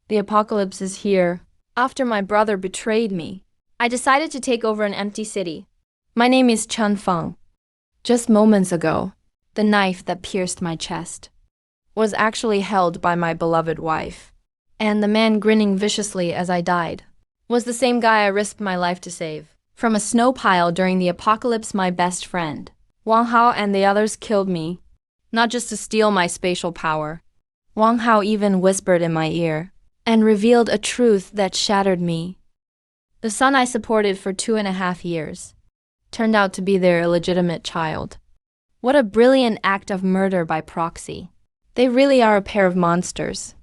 The apocalypse is here. After my brother betrayed me, I decided to take over an empty city. My name is Chen Feng. Just moments ago, the knife that pierced my chest was actually held by my beloved wife. And the man grinning viciously as I died was the same guy I risked my life to save. From a snow pile during the apocalypse, my best friend, Wang Hao, and the others killed me, not just to steal my spatial power. Wang Hao even whispered in my ear and revealed a truth that shattered me. The son I supported for 2.5 years turned out to be their illegitimate child. What a brilliant act of murder by proxy. They really are a pair of monsters.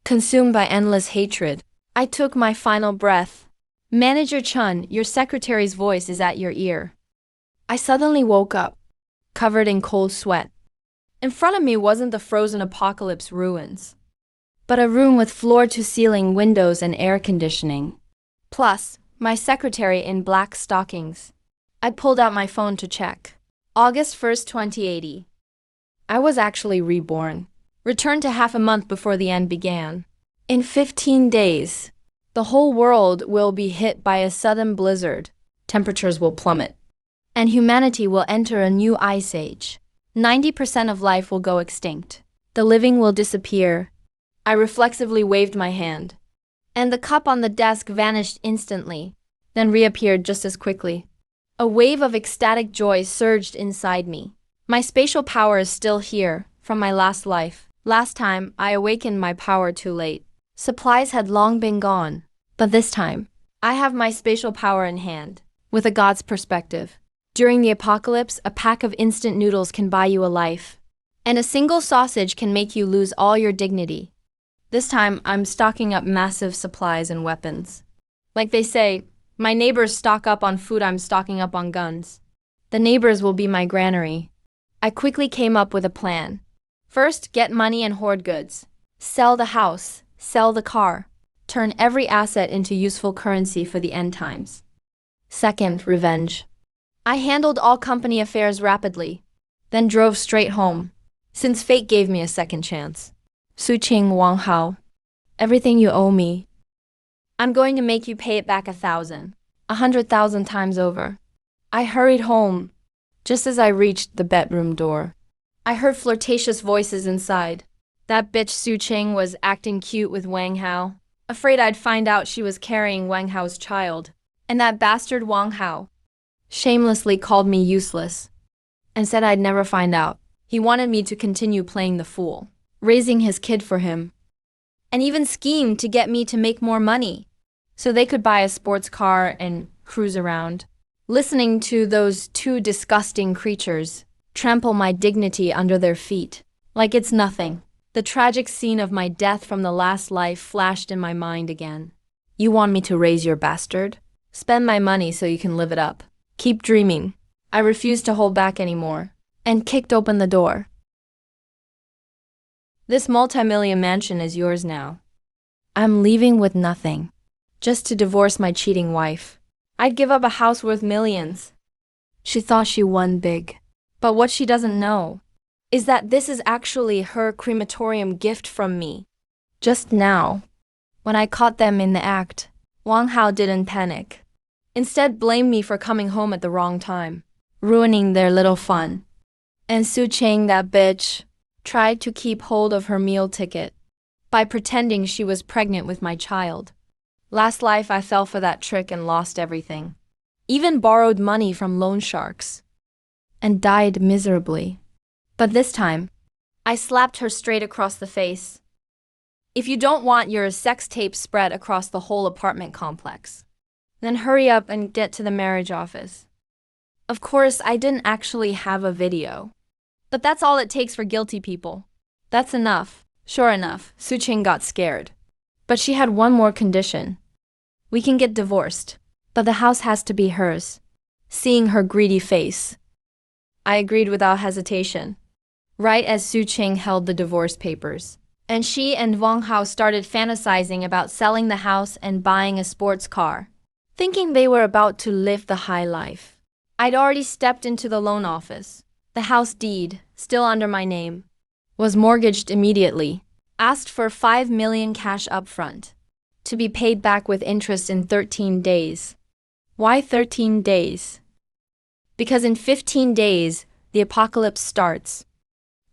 Consumed by endless hatred, I took my final breath. Manager Chun, your secretary's voice is at your ear. I suddenly woke up, covered in cold sweat. In front of me wasn't the frozen apocalypse ruins, but a room with floor-to-ceiling windows and air conditioning. Plus, my secretary in black stockings. I pulled out my phone to check. August 1st, 2080. I was actually reborn. Returned to half a month before the end began. In 15 days, the whole world will be hit by a sudden blizzard. Temperatures will plummet, and humanity will enter a new ice age. 90% of life will go extinct. The living will disappear. I reflexively waved my hand, and the cup on the desk vanished instantly, then reappeared just as quickly. A wave of ecstatic joy surged inside me. My spatial power is still here, from my last life. Last time, I awakened my power too late. Supplies had long been gone, but this time, I have my spatial power in hand, with a god's perspective. During the apocalypse, a pack of instant noodles can buy you a life, and a single sausage can make you lose all your dignity. This time, I'm stocking up massive supplies and weapons. Like they say, my neighbors stock up on food, I'm stocking up on guns. The neighbors will be my granary. I quickly came up with a plan. First, get money and hoard goods. Sell the house, sell the car. Turn every asset into useful currency for the end times. Second, revenge. I handled all company affairs rapidly, then drove straight home, since fate gave me a second chance. Su Qing, Wang Hao, everything you owe me, I'm going to make you pay it back 1,000, 100,000 times over. I hurried home. Just as I reached the bedroom door, I heard flirtatious voices inside. That bitch Su Qing was acting cute with Wang Hao, afraid I'd find out she was carrying Wang Hao's child. And that bastard Wang Hao shamelessly called me useless and said I'd never find out. He wanted me to continue playing the fool, raising his kid for him, and even schemed to get me to make more money so they could buy a sports car and cruise around. Listening to those two disgusting creatures trample my dignity under their feet like it's nothing. The tragic scene of my death from the last life flashed in my mind again. You want me to raise your bastard? Spend my money so you can live it up. Keep dreaming. I refused to hold back anymore and kicked open the door. This multi-million mansion is yours now. I'm leaving with nothing, just to divorce my cheating wife. I'd give up a house worth millions. She thought she won big, but what she doesn't know is that this is actually her crematorium gift from me. Just now, when I caught them in the act, Wang Hao didn't panic. Instead, blamed me for coming home at the wrong time, ruining their little fun. And Su Qing, that bitch, tried to keep hold of her meal ticket by pretending she was pregnant with my child. Last life, I fell for that trick and lost everything. Even borrowed money from loan sharks and died miserably. But this time, I slapped her straight across the face. If you don't want your sex tape spread across the whole apartment complex, then hurry up and get to the marriage office. Of course, I didn't actually have a video, but that's all it takes for guilty people. That's enough. Sure enough, Su Qing got scared. But she had one more condition. We can get divorced, but the house has to be hers. Seeing her greedy face, I agreed without hesitation, right as Su Qing held the divorce papers. And she and Wang Hao started fantasizing about selling the house and buying a sports car, thinking they were about to live the high life. I'd already stepped into the loan office. The house deed, still under my name, was mortgaged immediately. asked for 5 million cash upfront, to be paid back with interest in 13 days. Why 13 days? Because in 15 days, the apocalypse starts.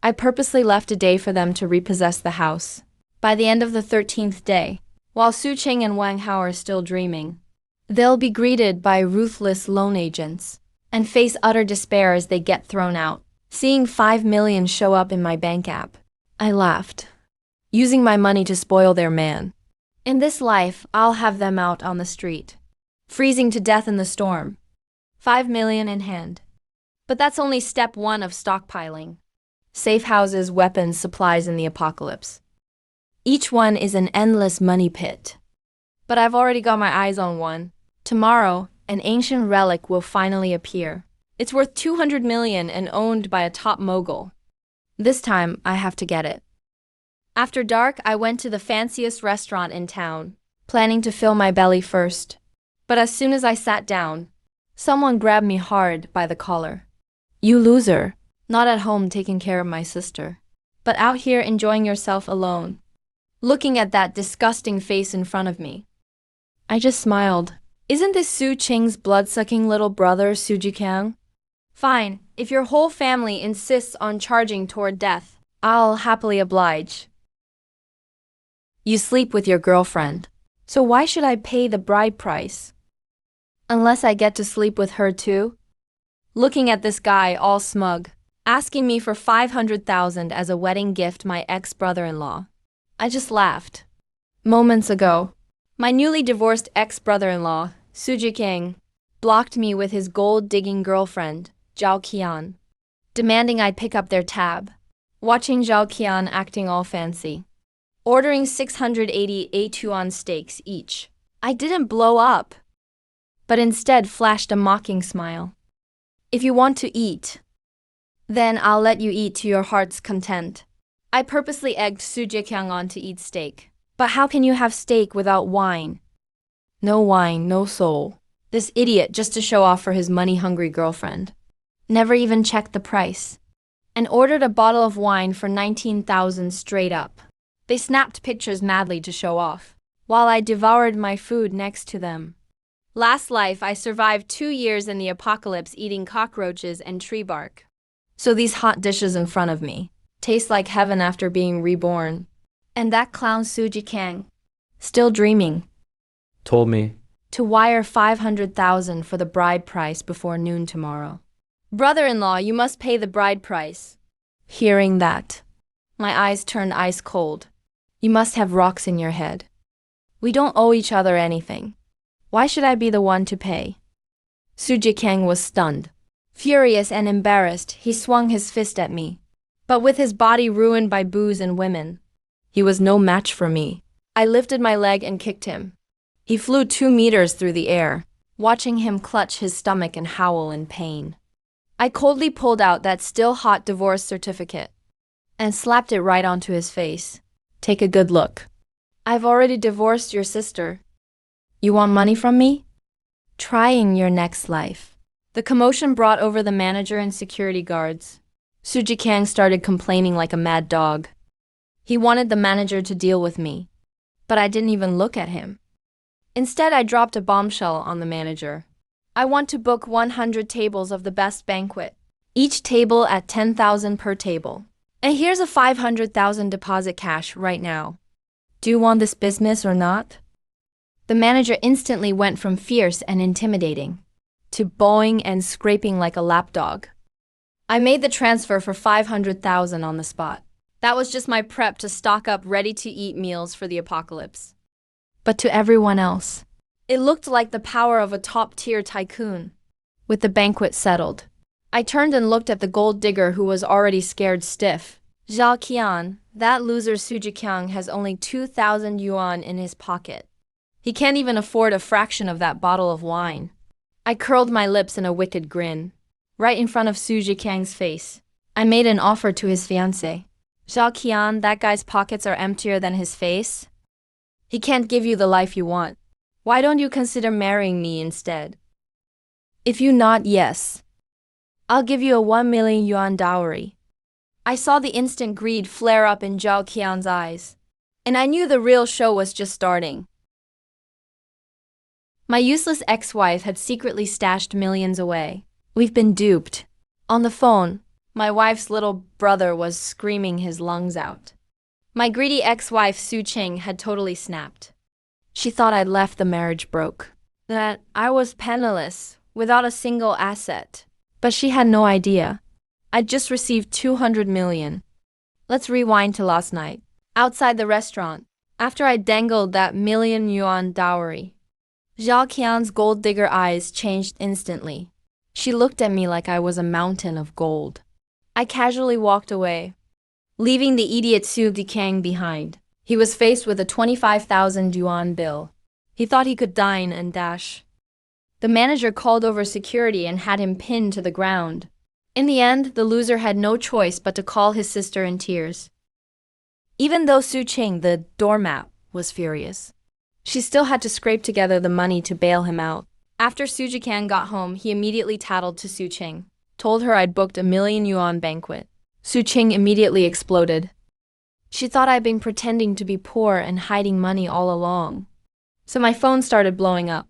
I purposely left a day for them to repossess the house. By the end of the 13th day, while Su Qing and Wang Hao are still dreaming, they'll be greeted by ruthless loan agents and face utter despair as they get thrown out. Seeing 5 million show up in my bank app, I laughed, using my money to spoil their man. In this life, I'll have them out on the street, freezing to death in the storm. 5 million in hand. But that's only step 1 of stockpiling. Safe houses, weapons, supplies in the apocalypse. Each one is an endless money pit. But I've already got my eyes on one. Tomorrow, an ancient relic will finally appear. It's worth 200 million and owned by a top mogul. This time, I have to get it. After dark, I went to the fanciest restaurant in town, planning to fill my belly first. But as soon as I sat down, someone grabbed me hard by the collar. You loser, not at home taking care of my sister, but out here enjoying yourself alone, looking at that disgusting face in front of me. I just smiled. Isn't this Su Qing's blood-sucking little brother, Su Jiqiang? Fine, if your whole family insists on charging toward death, I'll happily oblige. You sleep with your girlfriend, so why should I pay the bride price? Unless I get to sleep with her too? Looking at this guy all smug, asking me for 500,000 as a wedding gift, my ex-brother-in-law. I just laughed. Moments ago, my newly divorced ex-brother-in-law, Su Jiqiang, blocked me with his gold-digging girlfriend, Zhao Qian, demanding I pick up their tab. Watching Zhao Qian acting all fancy, ordering 680 A2 steaks each. I didn't blow up, but instead flashed a mocking smile. If you want to eat, then I'll let you eat to your heart's content. I purposely egged Su Jiqiang on to eat steak. But how can you have steak without wine? No wine, no soul. This idiot just to show off for his money-hungry girlfriend. Never even checked the price. And ordered a bottle of wine for 19,000 straight up. They snapped pictures madly to show off, while I devoured my food next to them. Last life, I survived 2 years in the apocalypse eating cockroaches and tree bark. So these hot dishes in front of me taste like heaven after being reborn. And that clown Su Jiqiang, still dreaming, told me to wire 500,000 for the bride price before noon tomorrow. Brother-in-law, you must pay the bride price. Hearing that, my eyes turned ice cold. You must have rocks in your head. We don't owe each other anything. Why should I be the one to pay? Su Jiqiang was stunned. Furious and embarrassed, he swung his fist at me. But with his body ruined by booze and women, he was no match for me. I lifted my leg and kicked him. He flew 2 meters through the air, watching him clutch his stomach and howl in pain. I coldly pulled out that still-hot divorce certificate and slapped it right onto his face. Take a good look. I've already divorced your sister. You want money from me? Try in your next life. The commotion brought over the manager and security guards. Su Jiqiang started complaining like a mad dog. He wanted the manager to deal with me, but I didn't even look at him. Instead, I dropped a bombshell on the manager. I want to book 100 tables of the best banquet, each table at 10,000 per table. And here's a 500,000 deposit cash right now. Do you want this business or not? The manager instantly went from fierce and intimidating to bowing and scraping like a lapdog. I made the transfer for 500,000 on the spot. That was just my prep to stock up ready-to-eat meals for the apocalypse. But to everyone else, it looked like the power of a top-tier tycoon. With the banquet settled, I turned and looked at the gold digger who was already scared stiff. Zhao Qian, that loser Su Jiqiang has only 2,000 yuan in his pocket. He can't even afford a fraction of that bottle of wine. I curled my lips in a wicked grin. Right in front of Su Jiqiang's face, I made an offer to his fiancée. Zhao Qian, that guy's pockets are emptier than his face. He can't give you the life you want. Why don't you consider marrying me instead? If you nod yes, I'll give you a 1 million yuan dowry. I saw the instant greed flare up in Zhao Qian's eyes. and I knew the real show was just starting. My useless ex-wife had secretly stashed millions away. We've been duped. On the phone, my wife's little brother was screaming his lungs out. My greedy ex-wife Su Ching had totally snapped. She thought I'd left the marriage broke, that I was penniless, without a single asset. But she had no idea. I'd just received 200 million. Let's rewind to last night. Outside the restaurant, after I dangled that million-yuan dowry, Zhao Qian's gold digger eyes changed instantly. She looked at me like I was a mountain of gold. I casually walked away, leaving the idiot Su Dikang behind. He was faced with a 25,000 yuan bill. He thought he could dine and dash. The manager called over security and had him pinned to the ground. In the end, the loser had no choice but to call his sister in tears. Even though Su Ching, the doormat, was furious, she still had to scrape together the money to bail him out. After Su Jikan got home, he immediately tattled to Su Ching, told her I'd booked a million-yuan banquet. Su Ching immediately exploded. She thought I'd been pretending to be poor and hiding money all along. So my phone started blowing up,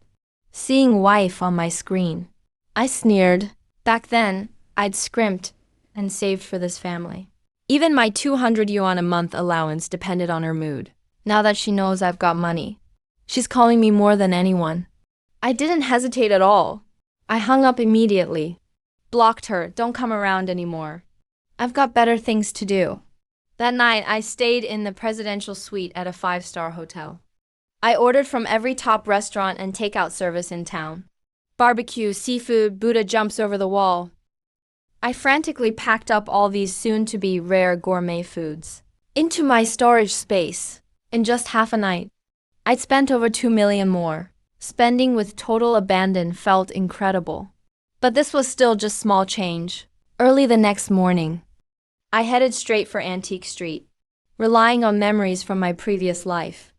seeing wife on my screen. I sneered. Back then, I'd scrimped and saved for this family. Even my 200 yuan a month allowance depended on her mood. Now that she knows I've got money, she's calling me more than anyone. I didn't hesitate at all. I hung up immediately. Blocked her, don't come around anymore. I've got better things to do. That night, I stayed in the presidential suite at a 5-star hotel. I ordered from every top restaurant and takeout service in town. Barbecue, seafood, Buddha jumps over the wall. I frantically packed up all these soon-to-be rare gourmet foods into my storage space. In just half a night, I'd spent over 2 million more. Spending with total abandon felt incredible. But this was still just small change. Early the next morning, I headed straight for Antique Street, relying on memories from my previous life.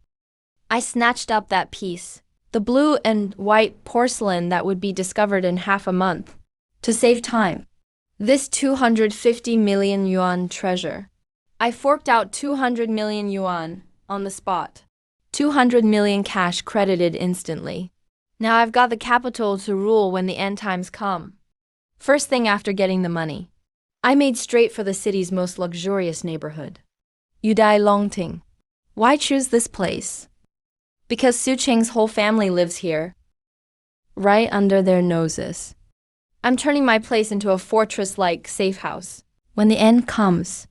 I snatched up that piece, the blue and white porcelain that would be discovered in half a month, to save time. This 250 million yuan treasure. I forked out 200 million yuan on the spot. 200 million cash credited instantly. Now I've got the capital to rule when the end times come. First thing after getting the money, I made straight for the city's most luxurious neighborhood, Yudai Longting. Why choose this place? Because Su Ching's whole family lives here, right under their noses. I'm turning my place into a fortress-like safe house. When the end comes,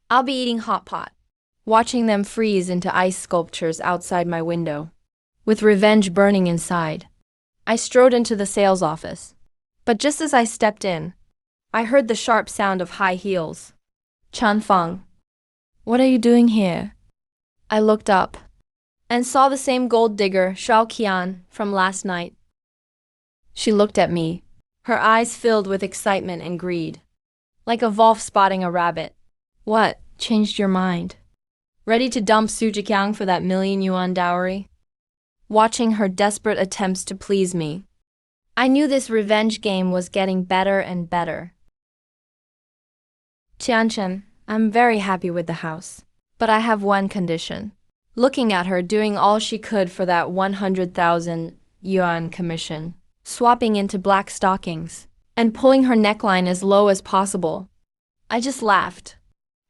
I'll be eating hot pot, watching them freeze into ice sculptures outside my window, with revenge burning inside. I strode into the sales office, but just as I stepped in, I heard the sharp sound of high heels. Chan Feng, what are you doing here? I looked up and saw the same gold digger, Shao Qian, from last night. She looked at me, her eyes filled with excitement and greed, like a wolf spotting a rabbit. What changed your mind? Ready to dump Su Jikyang for that million-yuan dowry? Watching her desperate attempts to please me, I knew this revenge game was getting better and better. Qianchen, I'm very happy with the house, but I have one condition. Looking at her doing all she could for that 100,000 yuan commission, swapping into black stockings, and pulling her neckline as low as possible. I just laughed.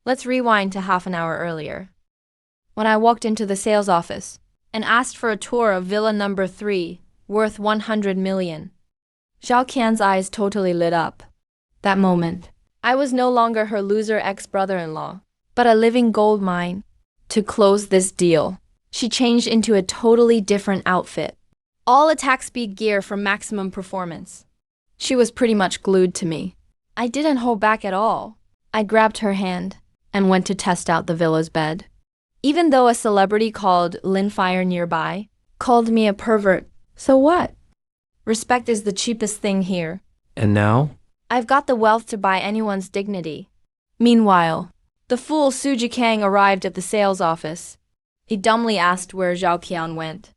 Let's rewind to half an hour earlier, when I walked into the sales office and asked for a tour of Villa number 3, worth 100 million. Zhao Qian's eyes totally lit up. That moment, I was no longer her loser ex-brother-in-law, but a living gold mine. To close this deal, she changed into a totally different outfit. All attack speed gear for maximum performance. She was pretty much glued to me. I didn't hold back at all. I grabbed her hand and went to test out the villa's bed. Even though a celebrity called Linfire nearby called me a pervert, so what? Respect is the cheapest thing here. And now? I've got the wealth to buy anyone's dignity. Meanwhile, the fool Su Jikang arrived at the sales office. He dumbly asked where Zhao Qian went.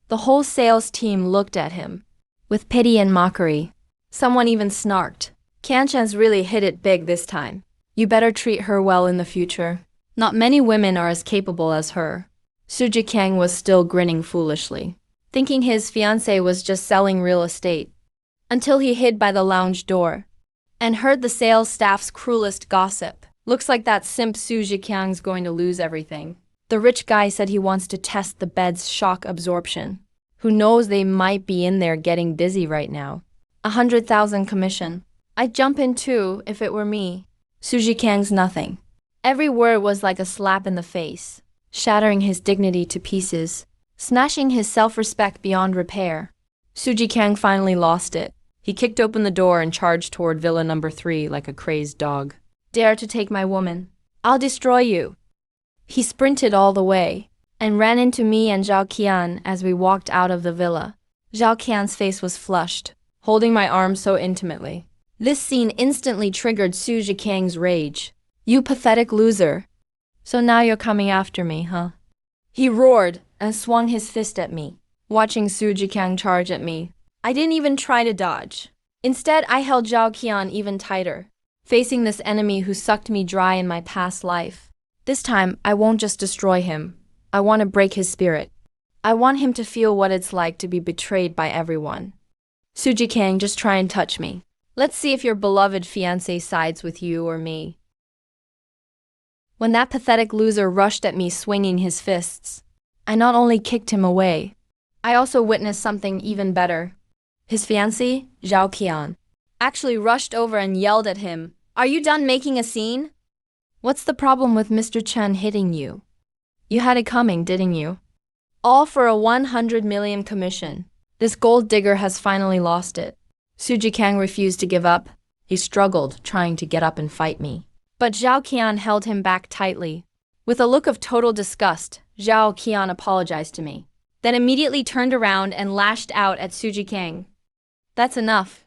The whole sales team looked at him with pity and mockery. Someone even snarked. Qianchen's really hit it big this time. You better treat her well in the future. Not many women are as capable as her. Su Jikang was still grinning foolishly, thinking his fiancée was just selling real estate, until he hid by the lounge door and heard the sales staff's cruelest gossip. Looks like that simp Su Jikang's going to lose everything. The rich guy said he wants to test the bed's shock absorption. Who knows, they might be in there getting busy right now. 100,000 commission. I'd jump in too if it were me. Su Jikang's nothing. Every word was like a slap in the face, shattering his dignity to pieces, smashing his self-respect beyond repair. Su Jikang finally lost it. He kicked open the door and charged toward Villa number 3 like a crazed dog. Dare to take my woman? I'll destroy you. He sprinted all the way and ran into me and Zhao Qian as we walked out of the villa. Zhao Qian's face was flushed, holding my arm so intimately. This scene instantly triggered Su Jikang's rage. You pathetic loser. So now you're coming after me, huh? He roared and swung his fist at me. Watching Su Jikang charge at me, I didn't even try to dodge. Instead, I held Zhao Qian even tighter, facing this enemy who sucked me dry in my past life. This time, I won't just destroy him. I want to break his spirit. I want him to feel what it's like to be betrayed by everyone. Su Jikang, just try and touch me. Let's see if your beloved fiancé sides with you or me. When that pathetic loser rushed at me swinging his fists, I not only kicked him away, I also witnessed something even better. His fiancée, Zhao Qian, actually rushed over and yelled at him, "Are you done making a scene? What's the problem with Mr. Chen hitting you? You had it coming, didn't you? All for a 100 million commission. This gold digger has finally lost it." Su Jikang refused to give up. He struggled, trying to get up and fight me. But Zhao Qian held him back tightly. With a look of total disgust, Zhao Qian apologized to me, then immediately turned around and lashed out at Su Jikang. That's enough.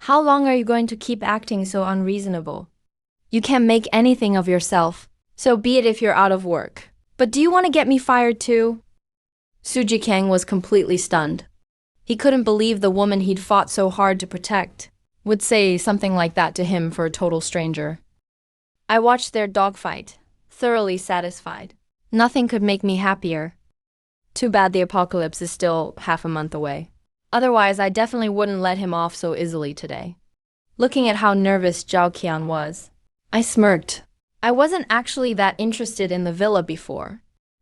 How long are you going to keep acting so unreasonable? You can't make anything of yourself, so be it if you're out of work. But do you want to get me fired too? Su Jikang was completely stunned. He couldn't believe the woman he'd fought so hard to protect would say something like that to him for a total stranger. I watched their dogfight, thoroughly satisfied. Nothing could make me happier. Too bad the apocalypse is still half a month away. Otherwise, I definitely wouldn't let him off so easily today. Looking at how nervous Zhao Qian was, I smirked. I wasn't actually that interested in the villa before,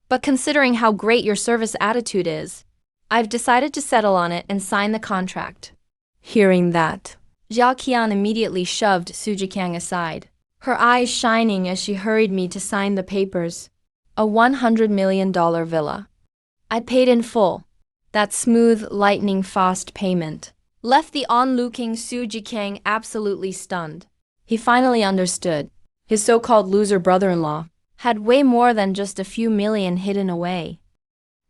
but considering how great your service attitude is, I've decided to settle on it and sign the contract. Hearing that, Zhao Qian immediately shoved Su Jikang aside, her eyes shining as she hurried me to sign the papers. A $100 million villa. I paid in full. That smooth, lightning-fast payment left the onlooking Su Jikang absolutely stunned. He finally understood. His so-called loser brother-in-law had way more than just a few million hidden away.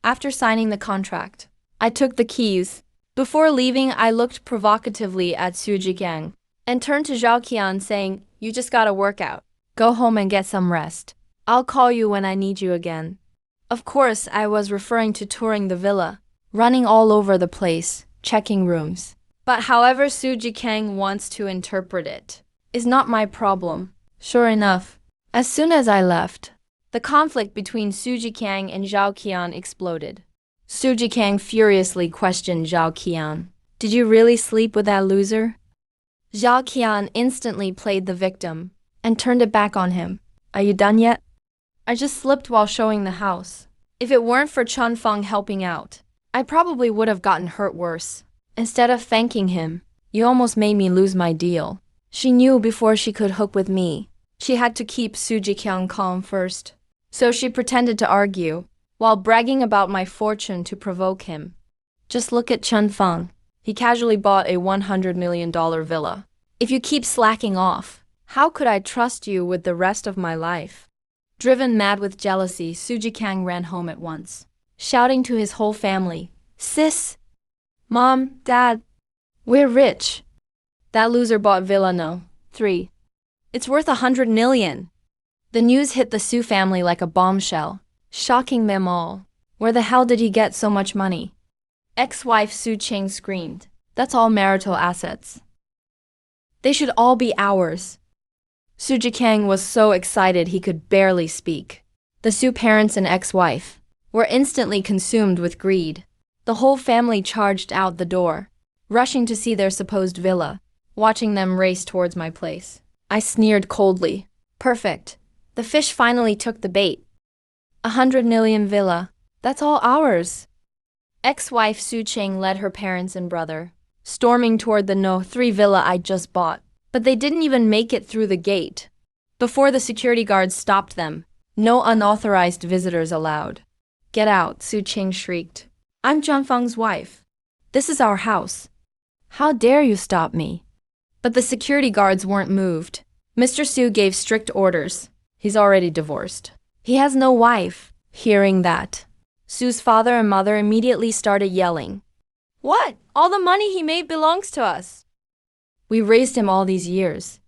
After signing the contract, I took the keys. Before leaving, I looked provocatively at Su Jikang and turned to Zhao Qian saying, "You just gotta work out. Go home and get some rest. I'll call you when I need you again." Of course, I was referring to touring the villa, running all over the place, checking rooms. But however Su Jikang wants to interpret it is not my problem. Sure enough, as soon as I left, the conflict between Su Jikang and Zhao Qian exploded. Su Jikang furiously questioned Zhao Qian. "Did you really sleep with that loser?" Zhao Qian instantly played the victim and turned it back on him. "Are you done yet? I just slipped while showing the house. If it weren't for Chun Feng helping out, I probably would have gotten hurt worse. Instead of thanking him, you almost made me lose my deal." She knew before she could hook with me, she had to keep Su Jikang calm first. So she pretended to argue, while bragging about my fortune to provoke him. "Just look at Chun Feng. He casually bought a $100 million villa. If you keep slacking off, how could I trust you with the rest of my life?" Driven mad with jealousy, Su Jikang ran home at once, shouting to his whole family, "Sis! Mom, Dad, we're rich. That loser bought Villa No. 3. It's worth 100 million. The news hit the Su family like a bombshell, shocking them all. Where the hell did he get so much money? Ex-wife Su Ching screamed. That's all marital assets. They should all be ours. Su Jikang was so excited he could barely speak. The Su parents and ex-wife were instantly consumed with greed. The whole family charged out the door, rushing to see their supposed villa, watching them race towards my place. I sneered coldly. Perfect. The fish finally took the bait. 100 million villa. That's all ours. Ex-wife Su Cheng led her parents and brother, storming toward the No. 3 villa I just bought. But they didn't even make it through the gate before the security guards stopped them. No unauthorized visitors allowed. Get out, Su Cheng shrieked. I'm Zhangfeng's wife. This is our house. How dare you stop me? But the security guards weren't moved. Mr. Su gave strict orders. He's already divorced. He has no wife. Hearing that, Su's father and mother immediately started yelling. What? All the money he made belongs to us. We raised him all these years.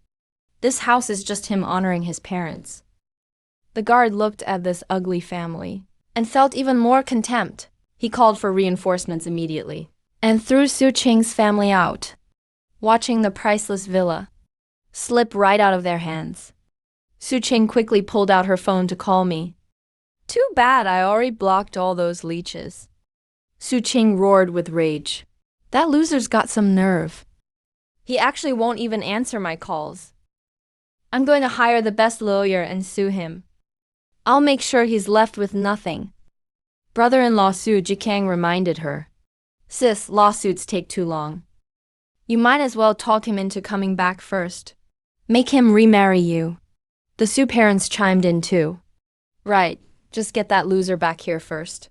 This house is just him honoring his parents. The guard looked at this ugly family and felt even more contempt. He called for reinforcements immediately and threw Su Cheng's family out, watching the priceless villa slip right out of their hands. Su Cheng quickly pulled out her phone to call me. Too bad I already blocked all those leeches. Su Cheng roared with rage. That loser's got some nerve. He actually won't even answer my calls. I'm going to hire the best lawyer and sue him. I'll make sure he's left with nothing. Brother-in-law Su Jikang reminded her. Sis, lawsuits take too long. You might as well talk him into coming back first. Make him remarry you. The Su parents chimed in too. Right, just get that loser back here first.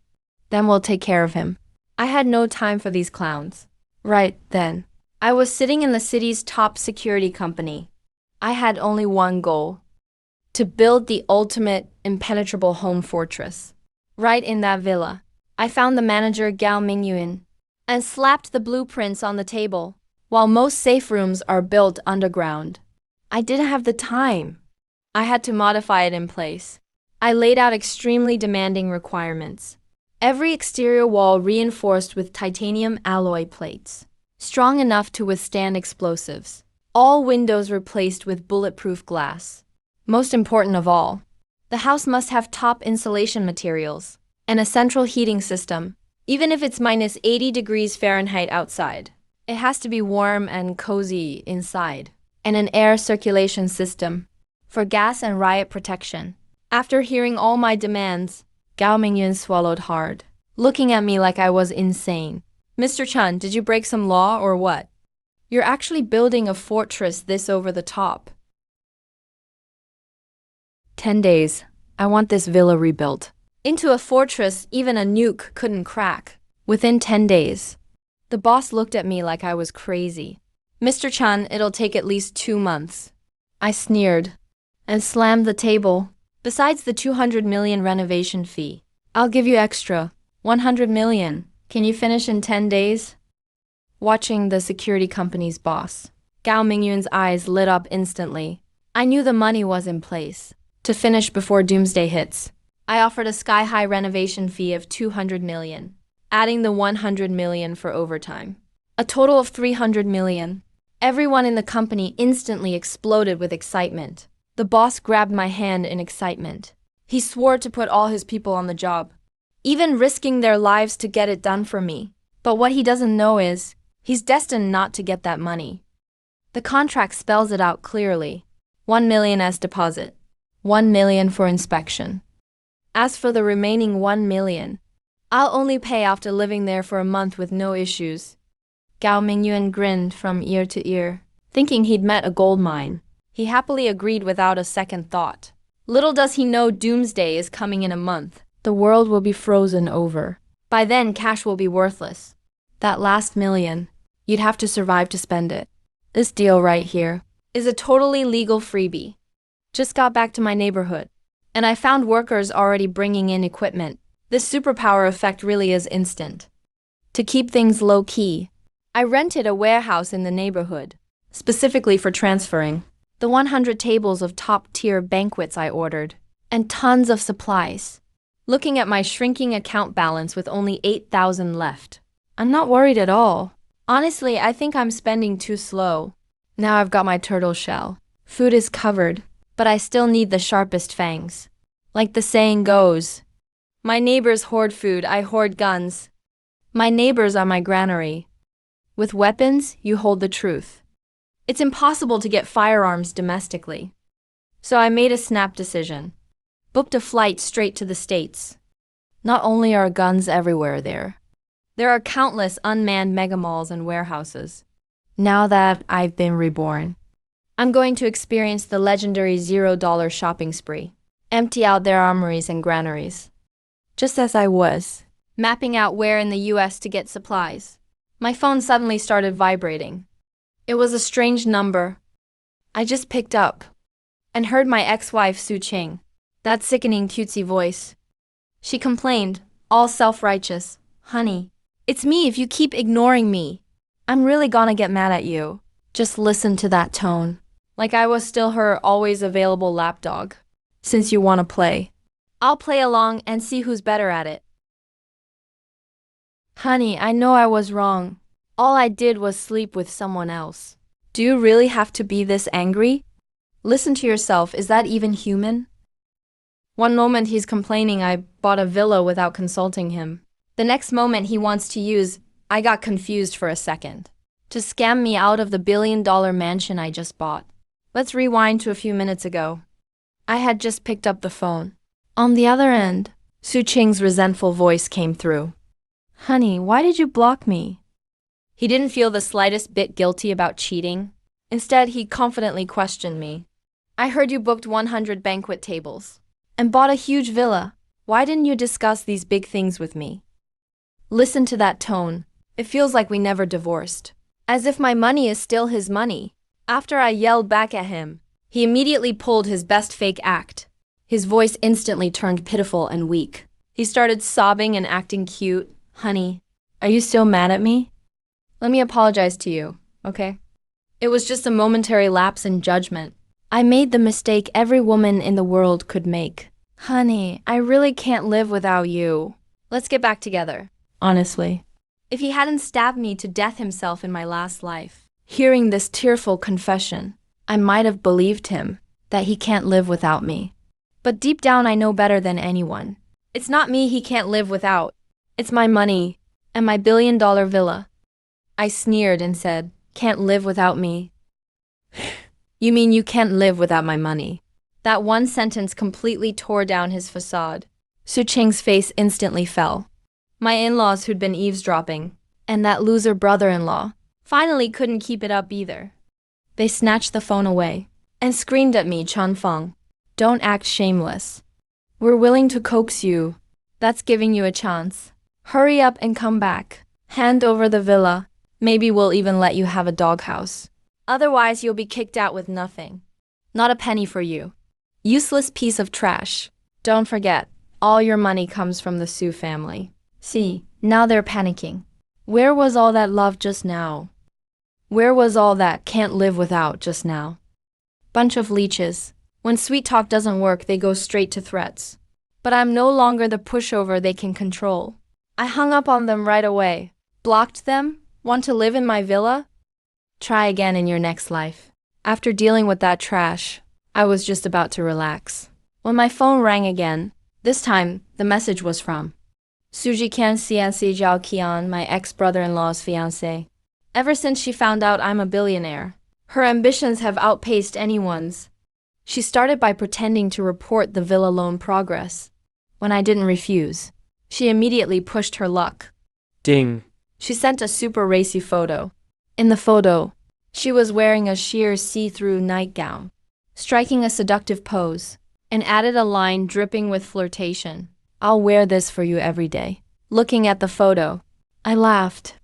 Then we'll take care of him. I had no time for these clowns. Right then, I was sitting in the city's top security company. I had only one goal: to build the ultimate impenetrable home fortress. Right in that villa, I found the manager Gao Mingyuan and slapped the blueprints on the table. While most safe rooms are built underground, I didn't have the time. I had to modify it in place. I laid out extremely demanding requirements. Every exterior wall reinforced with titanium alloy plates, strong enough to withstand explosives. All windows replaced with bulletproof glass. Most important of all, the house must have top insulation materials and a central heating system. Even if it's minus 80 degrees Fahrenheit outside, it has to be warm and cozy inside, and an air circulation system for gas and riot protection. After hearing all my demands, Gao Mingyun swallowed hard, looking at me like I was insane. Mr. Chun, did you break some law or what? You're actually building a fortress this over the top. 10 days. I want this villa rebuilt into a fortress even a nuke couldn't crack. Within 10 days. The boss looked at me like I was crazy. Mr. Chun, it'll take at least 2 months. I sneered and slammed the table. Besides the 200 million renovation fee, I'll give you extra 100 million. Can you finish in 10 days? Watching the security company's boss, Gao Mingyun's eyes lit up instantly. I knew the money was in place to finish before doomsday hits. I offered a sky-high renovation fee of 200 million, adding the 100 million for overtime. A total of 300 million. Everyone in the company instantly exploded with excitement. The boss grabbed my hand in excitement. He swore to put all his people on the job, even risking their lives to get it done for me. But what he doesn't know is, he's destined not to get that money. The contract spells it out clearly. 1 million as deposit, 1 million for inspection. As for the remaining 1 million, I'll only pay after living there for a month with no issues. Gao Mingyuan grinned from ear to ear, thinking he'd met a gold mine. He happily agreed without a second thought. Little does he know doomsday is coming in a month. The world will be frozen over. By then, cash will be worthless. That last million, you'd have to survive to spend it. This deal right here is a totally legal freebie. Just got back to my neighborhood, and I found workers already bringing in equipment. This superpower effect really is instant. To keep things low-key, I rented a warehouse in the neighborhood, specifically for transferring the 100 tables of top-tier banquets I ordered, and tons of supplies. Looking at my shrinking account balance with only 8,000 left, I'm not worried at all. Honestly, I think I'm spending too slow. Now I've got my turtle shell. Food is covered, but I still need the sharpest fangs. Like the saying goes, my neighbors hoard food, I hoard guns. My neighbors are my granary. With weapons, you hold the truth. It's impossible to get firearms domestically. So I made a snap decision. Booked a flight straight to the States. Not only are guns everywhere there are countless unmanned megamalls and warehouses. Now that I've been reborn, I'm going to experience the legendary $0 shopping spree. Empty out their armories and granaries. Just as I was, mapping out where in the US to get supplies, my phone suddenly started vibrating. It was a strange number. I just picked up and heard my ex-wife Su Qing, that sickening cutesy voice. She complained, all self-righteous, "Honey, it's me if you keep ignoring me. I'm really gonna get mad at you." Just listen to that tone. Like I was still her always available lapdog. Since you wanna play, I'll play along and see who's better at it. Honey, I know I was wrong. All I did was sleep with someone else. Do you really have to be this angry? Listen to yourself, is that even human? One moment he's complaining I bought a villa without consulting him. The next moment he wants to use, I got confused for a second, to scam me out of the billion-dollar mansion I just bought. Let's rewind to a few minutes ago. I had just picked up the phone. On the other end, Su Qing's resentful voice came through. Honey, why did you block me? He didn't feel the slightest bit guilty about cheating. Instead, he confidently questioned me. I heard you booked 100 banquet tables and bought a huge villa. Why didn't you discuss these big things with me? Listen to that tone. It feels like we never divorced. As if my money is still his money. After I yelled back at him, he immediately pulled his best fake act. His voice instantly turned pitiful and weak. He started sobbing and acting cute. Honey, are you still mad at me? Let me apologize to you, okay? It was just a momentary lapse in judgment. I made the mistake every woman in the world could make. Honey, I really can't live without you. Let's get back together. Honestly, if he hadn't stabbed me to death himself in my last life, hearing this tearful confession, I might have believed him that he can't live without me. But deep down I know better than anyone. It's not me he can't live without. It's my money and my billion-dollar villa. I sneered and said, can't live without me. You mean you can't live without my money? That one sentence completely tore down his facade. Su Qing's face instantly fell. My in-laws who'd been eavesdropping, and that loser brother-in-law, finally couldn't keep it up either. They snatched the phone away and screamed at me, Chanfeng, don't act shameless. We're willing to coax you. That's giving you a chance. Hurry up and come back. Hand over the villa. Maybe we'll even let you have a doghouse. Otherwise, you'll be kicked out with nothing. Not a penny for you. Useless piece of trash. Don't forget, all your money comes from the Su family. See, now they're panicking. Where was all that love just now? Where was all that can't live without just now? Bunch of leeches. When sweet talk doesn't work, they go straight to threats. But I'm no longer the pushover they can control. I hung up on them right away. Blocked them? Want to live in my villa? Try again in your next life. After dealing with that trash, I was just about to relax when my phone rang again. This time, the message was from Sujikan Xianxi Zhao Qian, my ex-brother-in-law's fiancé. Ever since she found out I'm a billionaire, her ambitions have outpaced anyone's. She started by pretending to report the villa loan progress. When I didn't refuse, she immediately pushed her luck. Ding. She sent a super racy photo. In the photo, she was wearing a sheer see-through nightgown, striking a seductive pose, and added a line dripping with flirtation. I'll wear this for you every day. Looking at the photo, I laughed.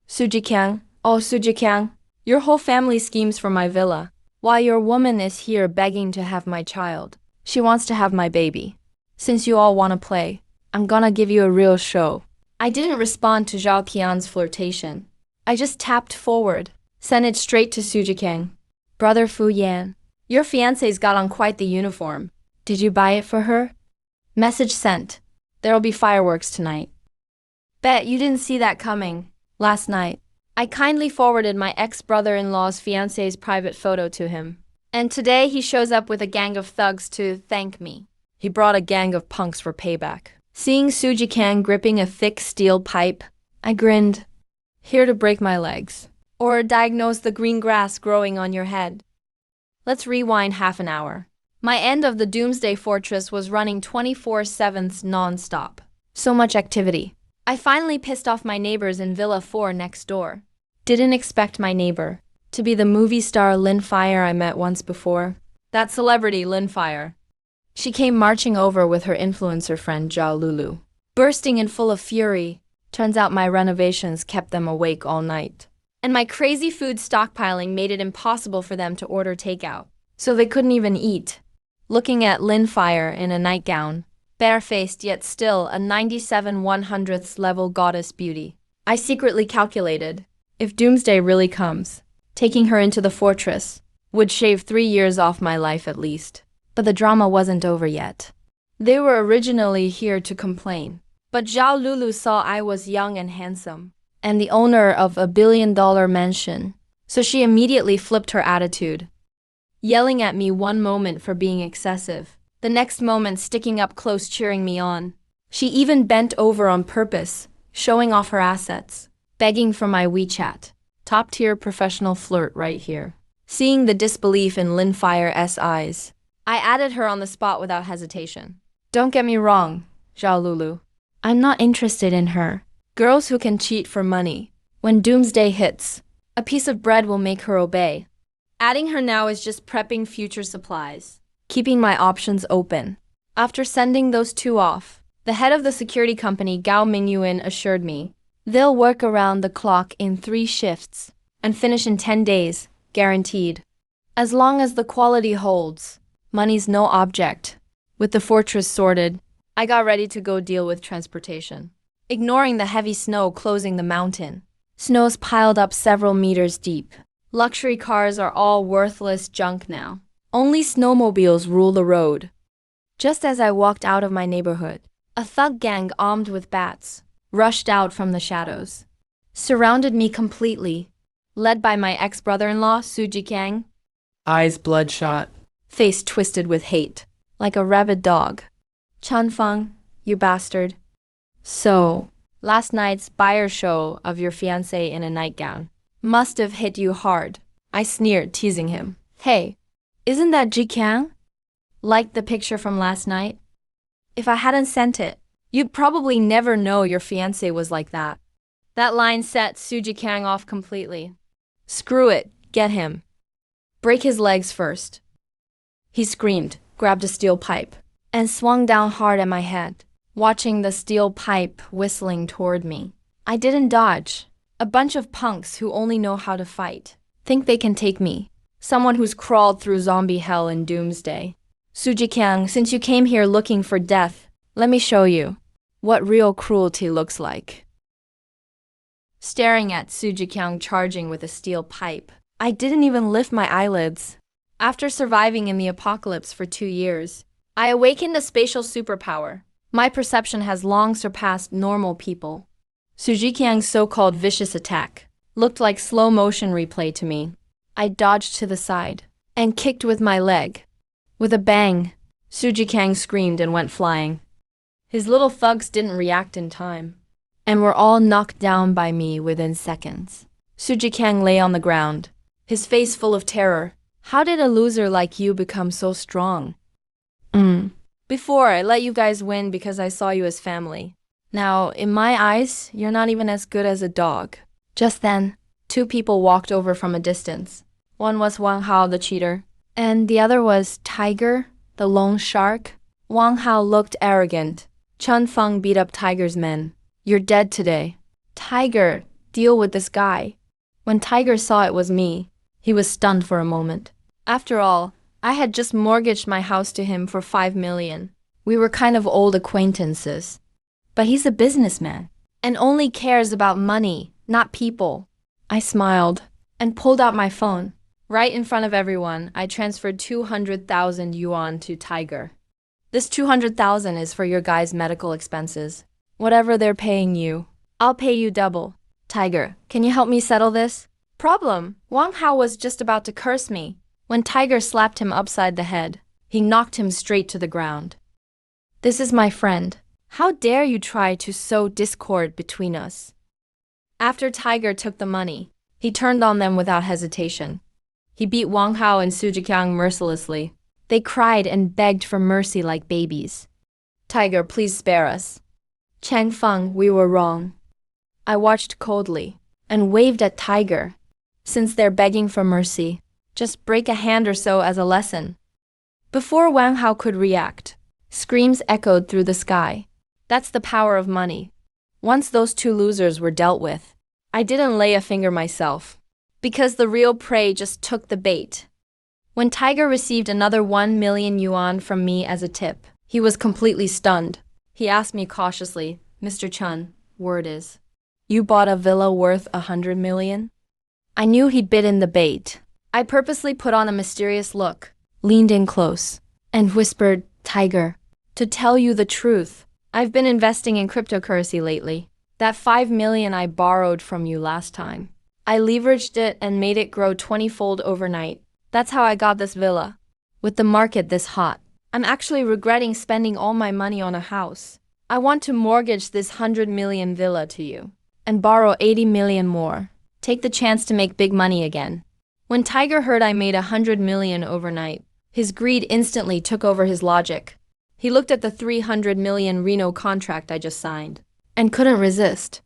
Sujikyang, oh Sujikyang, your whole family schemes for my villa, while your woman is here begging to have my child. She wants to have my baby. Since you all want to play, I'm gonna give you a real show. I didn't respond to Zhao Qian's flirtation. I just tapped forward, sent it straight to Sujikyang. Brother Fu Yan, your fiancé's got on quite the uniform. Did you buy it for her? Message sent. There'll be fireworks tonight. Bet you didn't see that coming. Last night, I kindly forwarded my ex-brother-in-law's fiancé's private photo to him. And today he shows up with a gang of thugs to thank me. He brought a gang of punks for payback. Seeing Suji Kang gripping a thick steel pipe, I grinned. Here to break my legs. Or diagnose the green grass growing on your head. Let's rewind half an hour. My end of the Doomsday Fortress was running 24/7 non-stop. So much activity. I finally pissed off my neighbors in Villa 4 next door. Didn't expect my neighbor to be the movie star Lynn Fire I met once before. That celebrity Lynn Fire. She came marching over with her influencer friend Zhao Lulu. Bursting in full of fury. Turns out my renovations kept them awake all night. And my crazy food stockpiling made it impossible for them to order takeout. So they couldn't even eat. Looking at Lynn Fire in a nightgown, barefaced yet still a 97/100th level goddess beauty, I secretly calculated, if Doomsday really comes, taking her into the fortress would shave 3 years off my life at least. But the drama wasn't over yet. They were originally here to complain. But Zhao Lulu saw I was young and handsome, and the owner of a billion-dollar mansion, so she immediately flipped her attitude, yelling at me one moment for being excessive, the next moment sticking up close cheering me on. She even bent over on purpose, showing off her assets, begging for my WeChat. Top-tier professional flirt right here. Seeing the disbelief in Lynn Fire's eyes, I added her on the spot without hesitation. Don't get me wrong, Zhao Lulu. I'm not interested in her. Girls who can cheat for money. When Doomsday hits, a piece of bread will make her obey. Adding her now is just prepping future supplies, keeping my options open. After sending those two off, the head of the security company Gao Mingyuan assured me they'll work around the clock in 3 shifts and finish in 10 days, guaranteed. As long as the quality holds, money's no object. With the fortress sorted, I got ready to go deal with transportation. Ignoring the heavy snow closing the mountain, snow's piled up several meters deep. Luxury cars are all worthless junk now. Only snowmobiles rule the road. Just as I walked out of my neighborhood, a thug gang armed with bats rushed out from the shadows, surrounded me completely, led by my ex-brother-in-law, Suji Kang. Eyes bloodshot. Face twisted with hate, like a rabid dog. Chanfeng, you bastard. So, last night's buyer show of your fiancé in a nightgown must have hit you hard. I sneered, teasing him. Hey, isn't that Ji Kang? Like the picture from last night? If I hadn't sent it, you'd probably never know your fiancé was like that. That line set Suji Kang off completely. Screw it, get him. Break his legs first. He screamed, grabbed a steel pipe, and swung down hard at my head, watching the steel pipe whistling toward me. I didn't dodge. A bunch of punks who only know how to fight think they can take me. Someone who's crawled through zombie hell in Doomsday. Suji Kang, since you came here looking for death, let me show you what real cruelty looks like. Staring at Suji Kang charging with a steel pipe, I didn't even lift my eyelids. After surviving in the apocalypse for 2 years, I awakened a spatial superpower. My perception has long surpassed normal people. Suji Kang's so-called vicious attack looked like slow-motion replay to me. I dodged to the side and kicked with my leg. With a bang, Suji Kang screamed and went flying. His little thugs didn't react in time, and were all knocked down by me within seconds. Suji Kang lay on the ground, his face full of terror. How did a loser like you become so strong? Before, I let you guys win because I saw you as family. Now, in my eyes, you're not even as good as a dog. Just then, 2 people walked over from a distance. One was Wang Hao, the cheater, and the other was Tiger, the lone shark. Wang Hao looked arrogant. Chun Feng beat up Tiger's men. You're dead today. Tiger, deal with this guy. When Tiger saw it was me, he was stunned for a moment. After all, I had just mortgaged my house to him for 5 million. We were kind of old acquaintances. But he's a businessman and only cares about money, not people. I smiled and pulled out my phone. Right in front of everyone, I transferred 200,000 yuan to Tiger. This 200,000 is for your guys' medical expenses. Whatever they're paying you, I'll pay you double. Tiger, can you help me settle this? Problem. Wang Hao was just about to curse me When Tiger slapped him upside the head, he knocked him straight to the ground. This is my friend. How dare you try to sow discord between us? After Tiger took the money, he turned on them without hesitation. He beat Wang Hao and Su Jiqiang mercilessly. They cried and begged for mercy like babies. Tiger, please spare us. Chang Feng, we were wrong. I watched coldly and waved at Tiger. Since they're begging for mercy, just break a hand or so as a lesson. Before Wang Hao could react, screams echoed through the sky. That's the power of money. Once those two losers were dealt with, I didn't lay a finger myself, because the real prey just took the bait. When Tiger received another 1 million yuan from me as a tip, he was completely stunned. He asked me cautiously, Mr. Chun, word is, you bought a villa worth 100 million? I knew he'd bitten the bait. I purposely put on a mysterious look, leaned in close, and whispered, Tiger, to tell you the truth, I've been investing in cryptocurrency lately. That 5 million I borrowed from you last time, I leveraged it and made it grow 20-fold overnight. That's how I got this villa. With the market this hot, I'm actually regretting spending all my money on a house. I want to mortgage this 100 million villa to you and borrow 80 million more. Take the chance to make big money again. When Tiger heard I made 100 million overnight, his greed instantly took over his logic. He looked at the 300 million Reno contract I just signed and couldn't resist.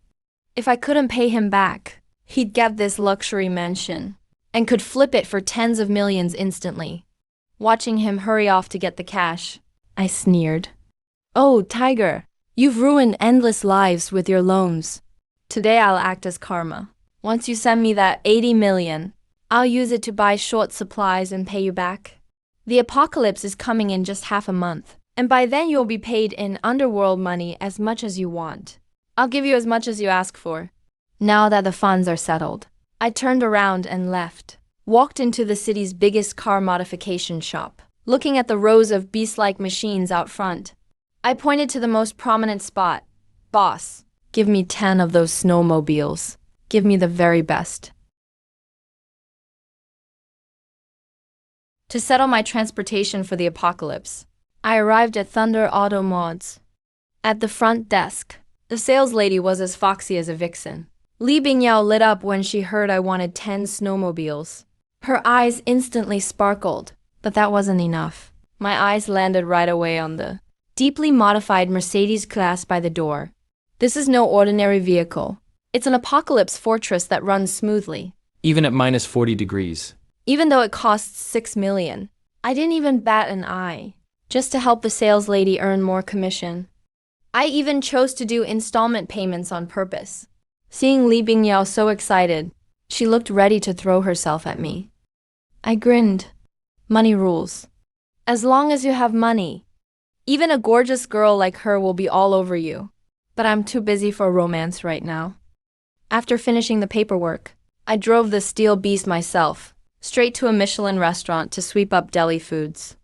If I couldn't pay him back, he'd get this luxury mansion and could flip it for tens of millions instantly. Watching him hurry off to get the cash, I sneered. Oh, Tiger, you've ruined endless lives with your loans. Today I'll act as karma. Once you send me that 80 million, I'll use it to buy short supplies and pay you back. The apocalypse is coming in just half a month, and by then you'll be paid in underworld money as much as you want. I'll give you as much as you ask for. Now that the funds are settled, I turned around and left, walked into the city's biggest car modification shop, looking at the rows of beast-like machines out front. I pointed to the most prominent spot. Boss, give me 10 of those snowmobiles. Give me the very best. To settle my transportation for the apocalypse, I arrived at Thunder Auto Mods. At the front desk, the sales lady was as foxy as a vixen. Li Bingyao lit up when she heard I wanted 10 snowmobiles. Her eyes instantly sparkled, but that wasn't enough. My eyes landed right away on the deeply modified Mercedes class by the door. This is no ordinary vehicle. It's an apocalypse fortress that runs smoothly. Even at minus 40 degrees. Even though it costs 6 million, I didn't even bat an eye, just to help the sales lady earn more commission. I even chose to do installment payments on purpose. Seeing Li Bingyao so excited, she looked ready to throw herself at me. I grinned. Money rules. As long as you have money, even a gorgeous girl like her will be all over you. But I'm too busy for romance right now. After finishing the paperwork, I drove the steel beast myself, straight to a Michelin restaurant to sweep up deli foods.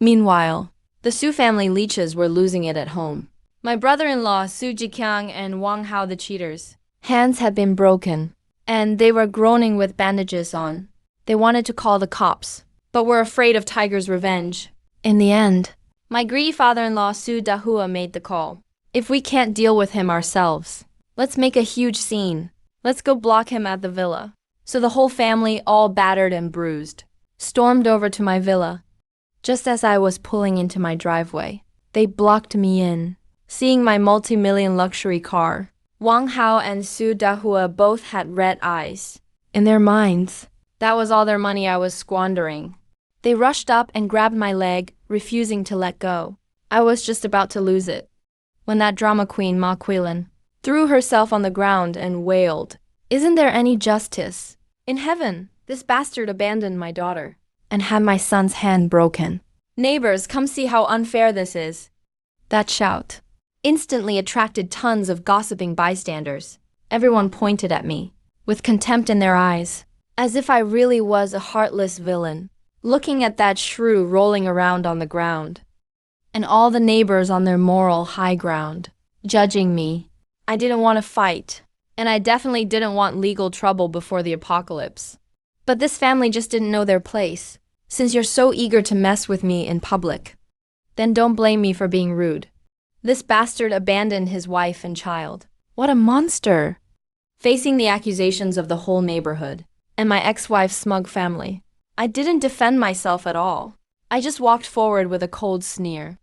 Meanwhile, the Su family leeches were losing it at home. My brother-in-law, Su Jiqiang, and Wang Hao the cheaters. Hands had been broken, and they were groaning with bandages on. They wanted to call the cops, but were afraid of Tiger's revenge. In the end, my greedy father-in-law, Su Dahua, made the call. If we can't deal with him ourselves, let's make a huge scene. Let's go block him at the villa. So the whole family, all battered and bruised, stormed over to my villa. Just as I was pulling into my driveway, they blocked me in. Seeing my multi-million luxury car, Wang Hao and Su Dahua both had red eyes. In their minds, that was all their money I was squandering. They rushed up and grabbed my leg, refusing to let go. I was just about to lose it, when that drama queen Ma Quilin threw herself on the ground and wailed, "Isn't there any justice? In heaven, this bastard abandoned my daughter and had my son's hand broken. Neighbors, come see how unfair this is." That shout instantly attracted tons of gossiping bystanders. Everyone pointed at me, with contempt in their eyes, as if I really was a heartless villain, looking at that shrew rolling around on the ground. And all the neighbors on their moral high ground, judging me. I didn't want to fight, and I definitely didn't want legal trouble before the apocalypse. But this family just didn't know their place. since you're so eager to mess with me in public. Then don't blame me for being rude. This bastard abandoned his wife and child. What a monster! Facing the accusations of the whole neighborhood and my ex-wife's smug family, I didn't defend myself at all. I just walked forward with a cold sneer.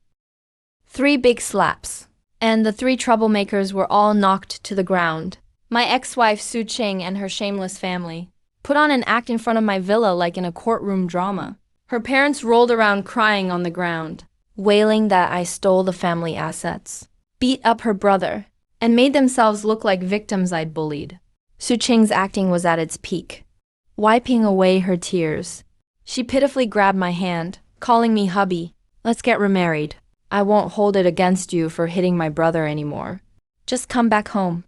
3 big slaps, and the 3 troublemakers were all knocked to the ground. My ex-wife Su Ching and her shameless family put on an act in front of my villa like in a courtroom drama. Her parents rolled around crying on the ground, wailing that I stole the family assets, beat up her brother, and made themselves look like victims I'd bullied. Su Ching's acting was at its peak. Wiping away her tears, she pitifully grabbed my hand, calling me hubby. Let's get remarried. I won't hold it against you for hitting my brother anymore. Just come back home.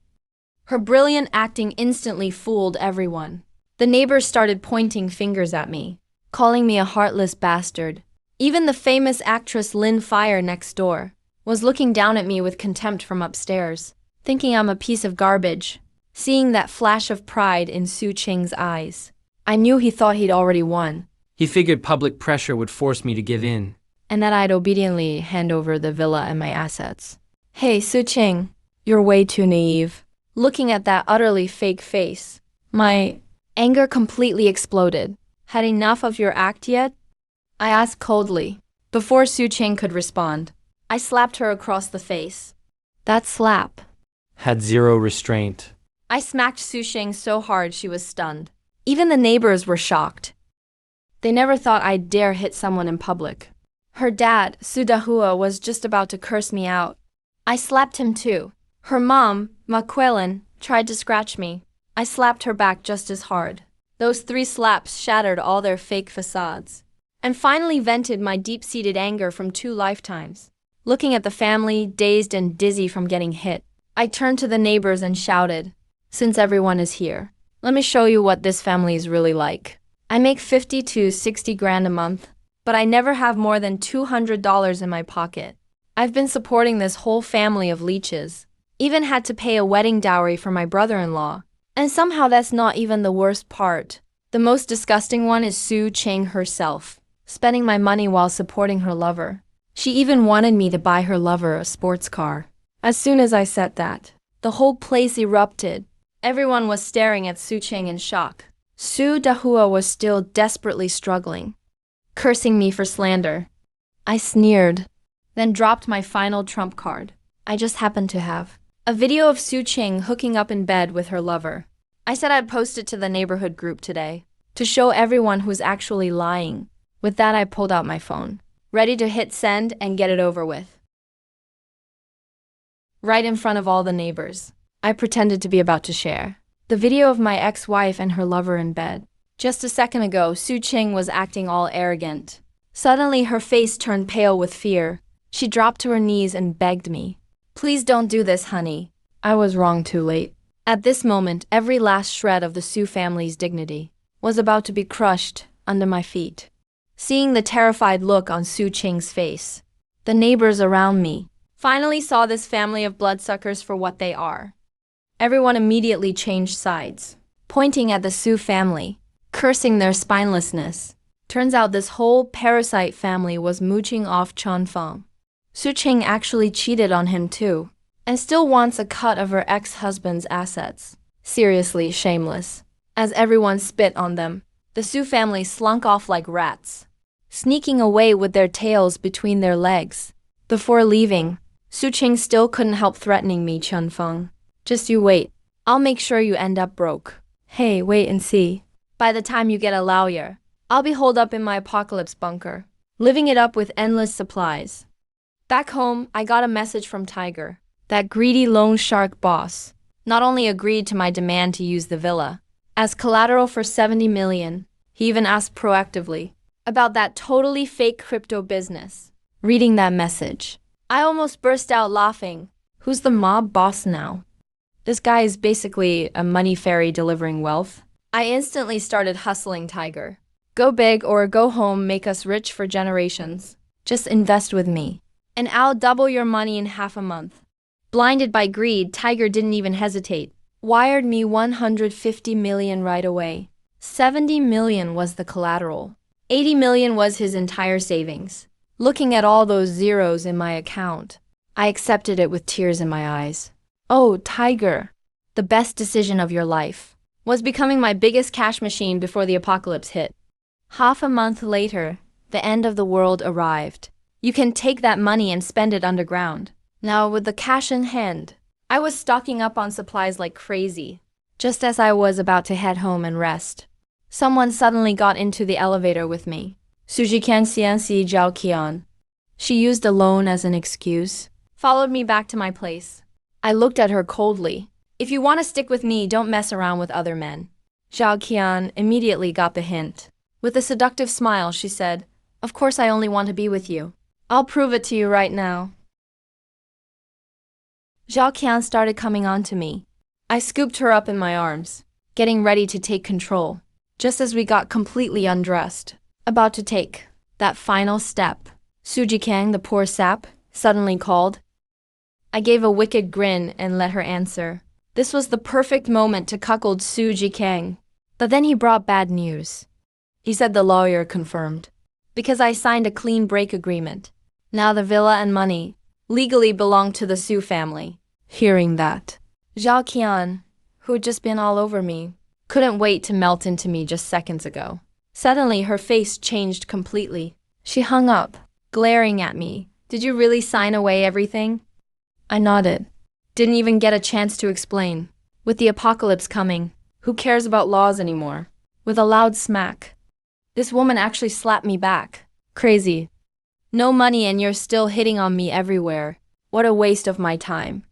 Her brilliant acting instantly fooled everyone. The neighbors started pointing fingers at me, calling me a heartless bastard. Even the famous actress Lynn Fire next door was looking down at me with contempt from upstairs, thinking I'm a piece of garbage. Seeing that flash of pride in Su Ching's eyes, I knew he thought he'd already won, He figured public pressure would force me to give in. and that I'd obediently hand over the villa and my assets. Hey, Su Ching, you're way too naive. Looking at that utterly fake face, my anger completely exploded. Had enough of your act yet? I asked coldly. Before Su Ching could respond, I slapped her across the face. That slap. Had zero restraint. I smacked Su Ching so hard she was stunned. Even the neighbors were shocked. They never thought I'd dare hit someone in public. Her dad, Su Dahua, was just about to curse me out. I slapped him too. Her mom, Ma Quellen, tried to scratch me. I slapped her back just as hard. Those 3 slaps shattered all their fake facades, and finally vented my deep-seated anger from 2 lifetimes. Looking at the family, dazed and dizzy from getting hit, I turned to the neighbors and shouted, "Since everyone is here, let me show you what this family is really like. I make 50 to 60 grand a month, but I never have more than $200 in my pocket. I've been supporting this whole family of leeches, even had to pay a wedding dowry for my brother-in-law. And somehow that's not even the worst part. The most disgusting one is Su Ching herself, spending my money while supporting her lover. She even wanted me to buy her lover a sports car. As soon as I said that, the whole place erupted. Everyone was staring at Su Ching in shock. Su Dahua was still desperately struggling, cursing me for slander. I sneered, then dropped my final trump card. I just happened to have a video of Su Ching hooking up in bed with her lover. I said I'd post it to the neighborhood group today, to show everyone who's actually lying. With that, I pulled out my phone, ready to hit send and get it over with. Right in front of all the neighbors, I pretended to be about to share the video of my ex-wife and her lover in bed. Just a second ago, Su Ching was acting all arrogant. Suddenly, her face turned pale with fear. She dropped to her knees and begged me, "Please don't do this, honey." I was wrong too late. At this moment, every last shred of the Su family's dignity was about to be crushed under my feet. Seeing the terrified look on Su Ching's face, the neighbors around me finally saw this family of bloodsuckers for what they are. Everyone immediately changed sides, pointing at the Su family, cursing their spinelessness. Turns out this whole parasite family was mooching off Chunfeng. Su Ching actually cheated on him too, and still wants a cut of her ex-husband's assets. Seriously shameless. As everyone spit on them, the Su family slunk off like rats, sneaking away with their tails between their legs. Before leaving, Su Ching still couldn't help threatening me, Chunfeng. "Just you wait. I'll make sure you end up broke. Hey, wait and see. By the time you get a lawyer, I'll be holed up in my apocalypse bunker, living it up with endless supplies." Back home, I got a message from Tiger. That greedy loan shark boss not only agreed to my demand to use the villa as collateral for 70 million, he even asked proactively about that totally fake crypto business. Reading that message, I almost burst out laughing. Who's the mob boss now? This guy is basically a money fairy delivering wealth. I instantly started hustling Tiger. Go big or go home, make us rich for generations. Just invest with me, and I'll double your money in half a month. Blinded by greed, Tiger didn't even hesitate. Wired me 150 million right away. 70 million was the collateral. 80 million was his entire savings. Looking at all those zeros in my account, I accepted it with tears in my eyes. Oh, Tiger, the best decision of your life was becoming my biggest cash machine before the apocalypse hit. Half a month later, the end of the world arrived. You can take that money and spend it underground. Now, with the cash in hand, I was stocking up on supplies like crazy. Just as I was about to head home and rest, someone suddenly got into the elevator with me. Sujikan Xianxi Zhao Qian. She used a loan as an excuse, followed me back to my place. I looked at her coldly. If you want to stick with me, don't mess around with other men. Zhao Qian immediately got the hint. With a seductive smile, she said, "Of course I only want to be with you. I'll prove it to you right now." Zhao Qian started coming on to me. I scooped her up in my arms, getting ready to take control, just as we got completely undressed, about to take that final step. Suji Kang, the poor sap, suddenly called. I gave a wicked grin and let her answer. This was the perfect moment to cuckold Suji Kang. But then he brought bad news. He said the lawyer confirmed, because I signed a clean break agreement. Now the villa and money legally belong to the Su family. Hearing that, Zhao Qian, who had just been all over me, couldn't wait to melt into me just seconds ago. Suddenly, her face changed completely. She hung up, glaring at me. Did you really sign away everything? I nodded. Didn't even get a chance to explain. With the apocalypse coming, who cares about laws anymore? With a loud smack, this woman actually slapped me back. Crazy. No money and you're still hitting on me everywhere. What a waste of my time.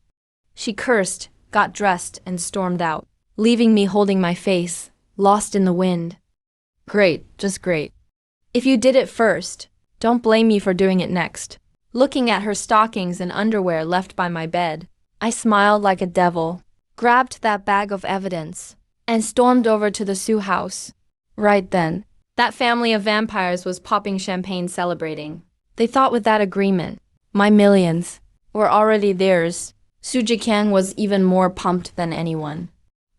She cursed, got dressed, and stormed out, leaving me holding my face, lost in the wind. Great, just great. If you did it first, don't blame me for doing it next. Looking at her stockings and underwear left by my bed, I smiled like a devil, grabbed that bag of evidence, and stormed over to the Su house. Right then, that family of vampires was popping champagne celebrating. They thought with that agreement, my millions were already theirs. Suji Kang was even more pumped than anyone.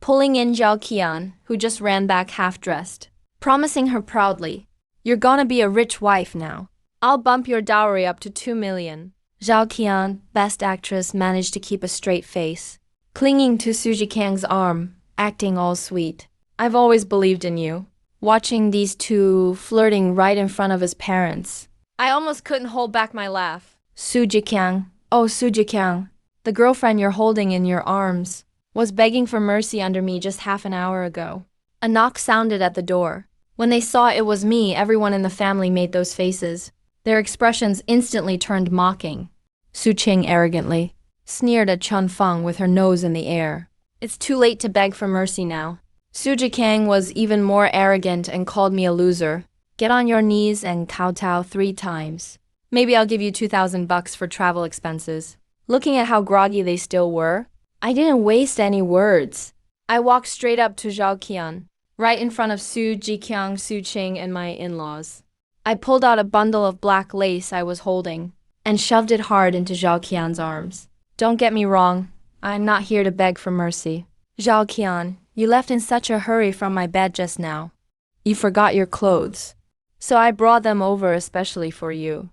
Pulling in Zhao Qian, who just ran back half-dressed, promising her proudly, "You're gonna be a rich wife now. I'll bump your dowry up to 2 million. Zhao Qian, best actress, managed to keep a straight face, clinging to Suji Kang's arm, acting all sweet. I've always believed in you. Watching these two flirting right in front of his parents, I almost couldn't hold back my laugh. Suji Kang, oh Suji Kang, the girlfriend you're holding in your arms, was begging for mercy under me just half an hour ago." A knock sounded at the door. When they saw it was me, everyone in the family made those faces. Their expressions instantly turned mocking. Su Qing arrogantly sneered at Chun Feng with her nose in the air. "It's too late to beg for mercy now." Suji Kang was even more arrogant and called me a loser. "Get on your knees and kowtow 3 times. Maybe I'll give you $2,000 for travel expenses." Looking at how groggy they still were, I didn't waste any words. I walked straight up to Zhao Qian, right in front of Su Jiqiang, Su Qing, and my in-laws. I pulled out a bundle of black lace I was holding and shoved it hard into Zhao Qian's arms. "Don't get me wrong, I'm not here to beg for mercy. Zhao Qian, you left in such a hurry from my bed just now. You forgot your clothes, so I brought them over especially for you."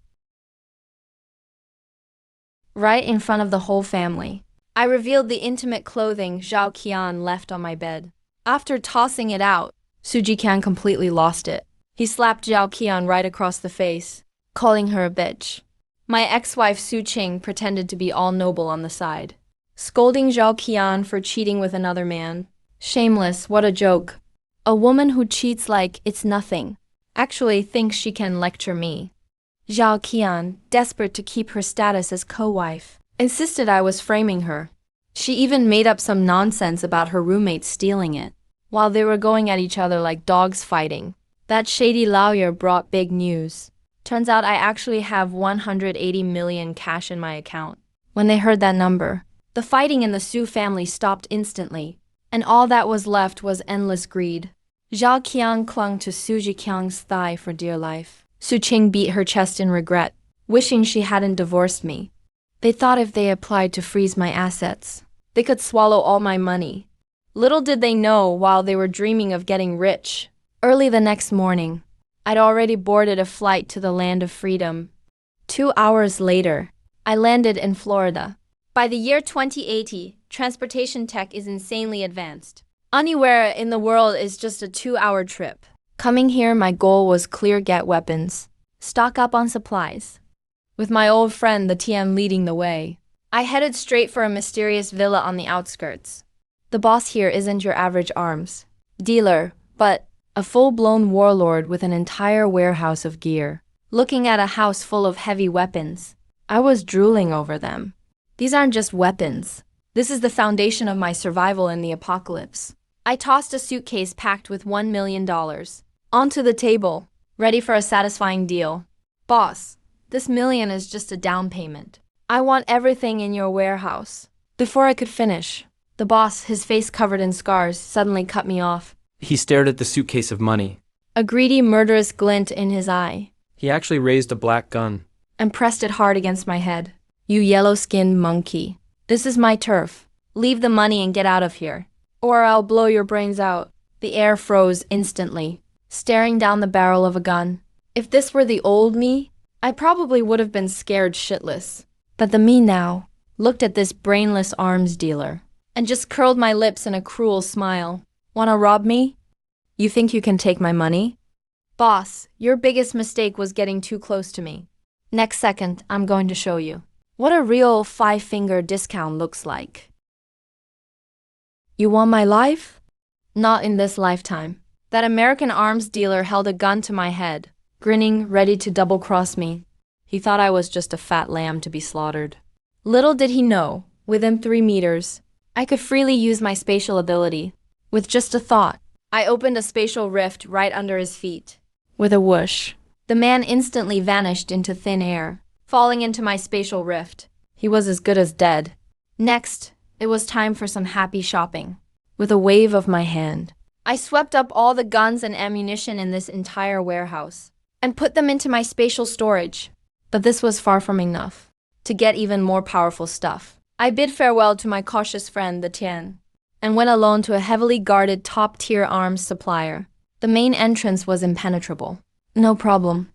Right in front of the whole family, I revealed the intimate clothing Zhao Qian left on my bed. After tossing it out, Suji Kang completely lost it. He slapped Zhao Qian right across the face, calling her a bitch. My ex-wife Su Qing pretended to be all noble on the side, scolding Zhao Qian for cheating with another man. Shameless, what a joke. A woman who cheats like it's nothing actually thinks she can lecture me. Zhao Qian, desperate to keep her status as co-wife, insisted I was framing her. She even made up some nonsense about her roommate stealing it, while they were going at each other like dogs fighting. That shady lawyer brought big news. Turns out I actually have 180 million cash in my account. When they heard that number, the fighting in the Su family stopped instantly, and all that was left was endless greed. Zhao Qian clung to Su Jiqiang's thigh for dear life. Su Qing beat her chest in regret, wishing she hadn't divorced me. They thought if they applied to freeze my assets, they could swallow all my money. Little did they know, while they were dreaming of getting rich, early the next morning, I'd already boarded a flight to the land of freedom. 2 hours later, I landed in Florida. By the year 2080, transportation tech is insanely advanced. Anywhere in the world is just a 2-hour trip. Coming here, my goal was clear: get weapons, stock up on supplies. With my old friend, the TM, leading the way, I headed straight for a mysterious villa on the outskirts. The boss here isn't your average arms dealer, but a full-blown warlord with an entire warehouse of gear. Looking at a house full of heavy weapons, I was drooling over them. These aren't just weapons. This is the foundation of my survival in the apocalypse. I tossed a suitcase packed with $1 million onto the table, ready for a satisfying deal. Boss, this million is just a down payment. I want everything in your warehouse. Before I could finish, the boss, his face covered in scars, suddenly cut me off. He stared at the suitcase of money. A greedy, murderous glint in his eye, He actually raised a black gun. and pressed it hard against my head. You yellow-skinned monkey. This is my turf. Leave the money and get out of here, or I'll blow your brains out. The air froze instantly, staring down the barrel of a gun. If this were the old me, I probably would have been scared shitless. But the me now looked at this brainless arms dealer and just curled my lips in a cruel smile. Wanna rob me? You think you can take my money? Boss, your biggest mistake was getting too close to me. Next second, I'm going to show you what a real 5-finger discount looks like. You want my life? Not in this lifetime. That American arms dealer held a gun to my head, grinning, ready to double-cross me. He thought I was just a fat lamb to be slaughtered. Little did he know, within 3 meters, I could freely use my spatial ability. With just a thought, I opened a spatial rift right under his feet. With a whoosh, the man instantly vanished into thin air, falling into my spatial rift. He was as good as dead. Next, it was time for some happy shopping. With a wave of my hand, I swept up all the guns and ammunition in this entire warehouse and put them into my spatial storage. But this was far from enough. To get even more powerful stuff, I bid farewell to my cautious friend, the Tian, and went alone to a heavily guarded top-tier arms supplier. The main entrance was impenetrable. No problem.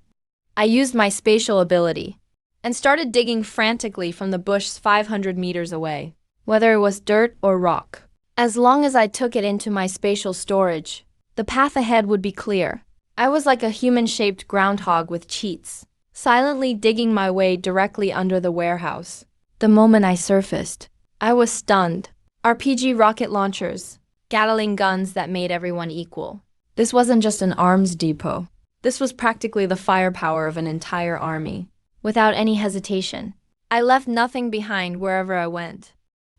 I used my spatial ability and started digging frantically from the bush 500 meters away, whether it was dirt or rock. As long as I took it into my spatial storage, the path ahead would be clear. I was like a human-shaped groundhog with cheats, silently digging my way directly under the warehouse. The moment I surfaced, I was stunned. RPG rocket launchers, Gatling guns that made everyone equal. This wasn't just an arms depot. This was practically the firepower of an entire army. Without any hesitation, I left nothing behind wherever I went.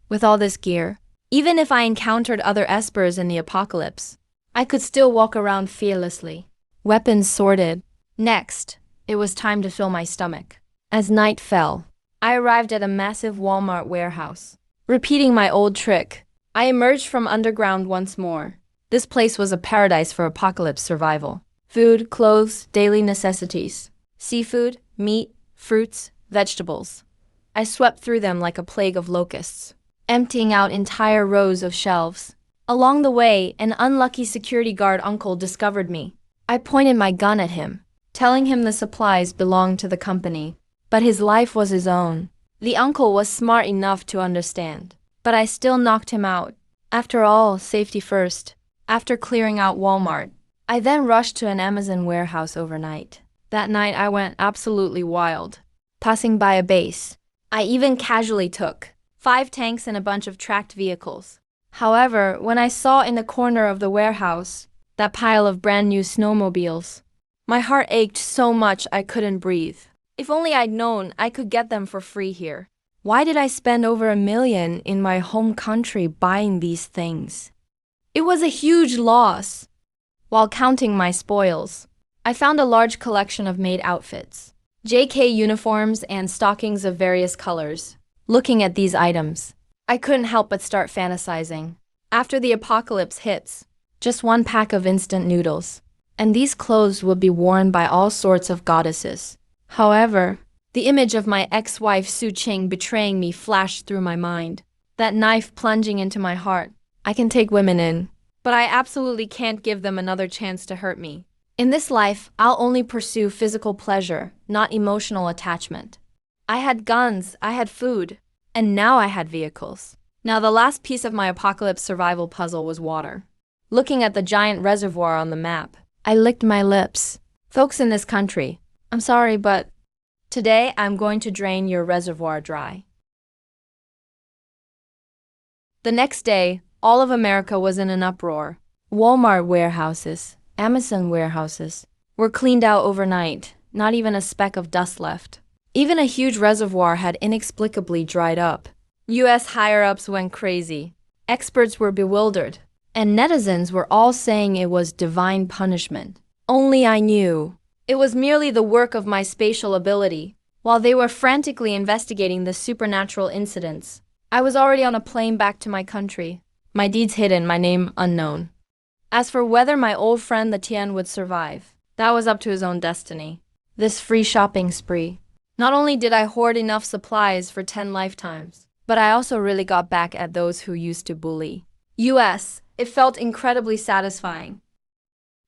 With all this gear, even if I encountered other espers in the apocalypse, I could still walk around fearlessly. Weapons sorted. Next, it was time to fill my stomach. As night fell, I arrived at a massive Walmart warehouse. Repeating my old trick, I emerged from underground once more. This place was a paradise for apocalypse survival. Food, clothes, daily necessities. Seafood, meat, fruits, vegetables. I swept through them like a plague of locusts, emptying out entire rows of shelves. Along the way, an unlucky security guard uncle discovered me. I pointed my gun at him, telling him the supplies belonged to the company, but his life was his own. The uncle was smart enough to understand, but I still knocked him out. After all, safety first. After clearing out Walmart, I then rushed to an Amazon warehouse overnight. That night I went absolutely wild. Passing by a base, I even casually took 5 tanks and a bunch of tracked vehicles. However, when I saw in the corner of the warehouse that pile of brand new snowmobiles, my heart ached so much I couldn't breathe. If only I'd known I could get them for free here. Why did I spend over $1 million in my home country buying these things? It was a huge loss. While counting my spoils, I found a large collection of maid outfits, JK uniforms, and stockings of various colors. Looking at these items, I couldn't help but start fantasizing. After the apocalypse hits, just one pack of instant noodles, and these clothes would be worn by all sorts of goddesses. However, the image of my ex-wife Su Qing betraying me flashed through my mind. That knife plunging into my heart. I can take women in, but I absolutely can't give them another chance to hurt me. In this life, I'll only pursue physical pleasure, not emotional attachment. I had guns, I had food, and now I had vehicles. Now the last piece of my apocalypse survival puzzle was water. Looking at the giant reservoir on the map, I licked my lips. Folks in this country, I'm sorry, but today I'm going to drain your reservoir dry. The next day, all of America was in an uproar. Walmart warehouses, Amazon warehouses were cleaned out overnight, not even a speck of dust left. Even a huge reservoir had inexplicably dried up. US higher-ups went crazy. Experts were bewildered, and netizens were all saying it was divine punishment. Only I knew. It was merely the work of my spatial ability. While they were frantically investigating the supernatural incidents, I was already on a plane back to my country. My deeds hidden, my name unknown. As for whether my old friend the Tien would survive, that was up to his own destiny. This free shopping spree. Not only did I hoard enough supplies for 10 lifetimes, but I also really got back at those who used to bully. US, it felt incredibly satisfying.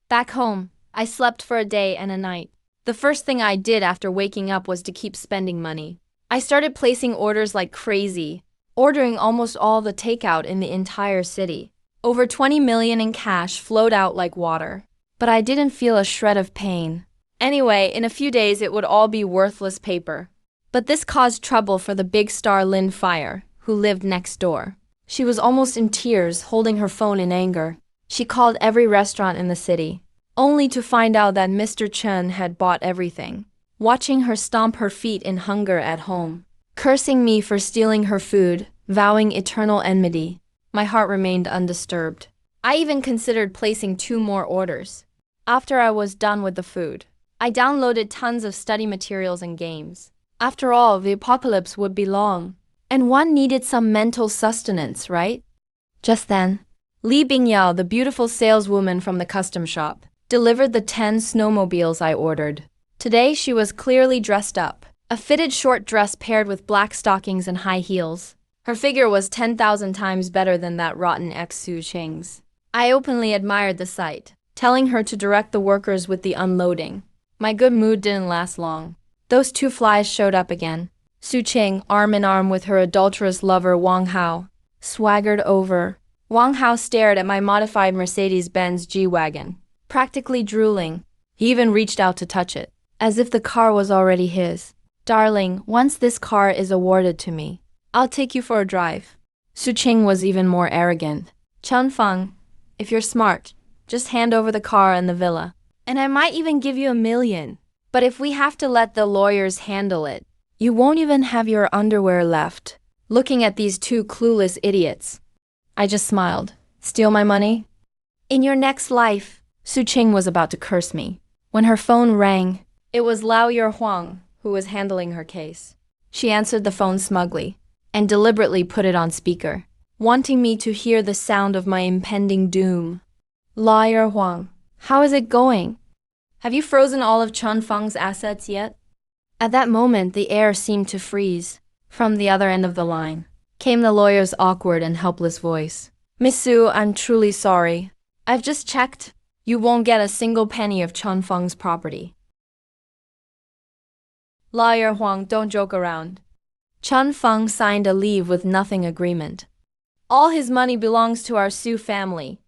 Back home, I slept for a day and a night. The first thing I did after waking up was to keep spending money. I started placing orders like crazy, ordering almost all the takeout in the entire city. Over 20 million in cash flowed out like water. But I didn't feel a shred of pain. Anyway, in a few days it would all be worthless paper. But this caused trouble for the big star Lynn Fire, who lived next door. She was almost in tears, holding her phone in anger. She called every restaurant in the city, only to find out that Mr. Chen had bought everything. Watching her stomp her feet in hunger at home, cursing me for stealing her food, vowing eternal enmity, my heart remained undisturbed. I even considered placing 2 more orders. After I was done with the food, I downloaded tons of study materials and games. After all, the apocalypse would be long, and one needed some mental sustenance, right? Just then, Li Bingyao, the beautiful saleswoman from the custom shop, delivered the 10 snowmobiles I ordered. Today she was clearly dressed up, a fitted short dress paired with black stockings and high heels. Her figure was 10,000 times better than that rotten ex-Su Cheng's. I openly admired the sight, telling her to direct the workers with the unloading. My good mood didn't last long. Those 2 flies showed up again. Su Cheng, arm in arm with her adulterous lover Wang Hao, swaggered over. Wang Hao stared at my modified Mercedes-Benz G-Wagon, practically drooling. He even reached out to touch it, as if the car was already his. Darling, once this car is awarded to me, I'll take you for a drive. Su Cheng was even more arrogant. Chen Feng, if you're smart, just hand over the car and the villa, and I might even give you $1 million. But if we have to let the lawyers handle it, you won't even have your underwear left. Looking at these 2 clueless idiots, I just smiled. Steal my money? In your next life. Su Cheng was about to curse me when her phone rang. It was Lao Yer Huang who was handling her case. She answered the phone smugly and deliberately put it on speaker, wanting me to hear the sound of my impending doom. Lao Yer Huang, how is it going? Have you frozen all of Chen Feng's assets yet? At that moment, the air seemed to freeze. From the other end of the line came the lawyer's awkward and helpless voice. Miss Su, I'm truly sorry. I've just checked. You won't get a single penny of Chen Feng's property. Lawyer Huang, don't joke around. Chen Feng signed a leave with nothing agreement. All his money belongs to our Su family.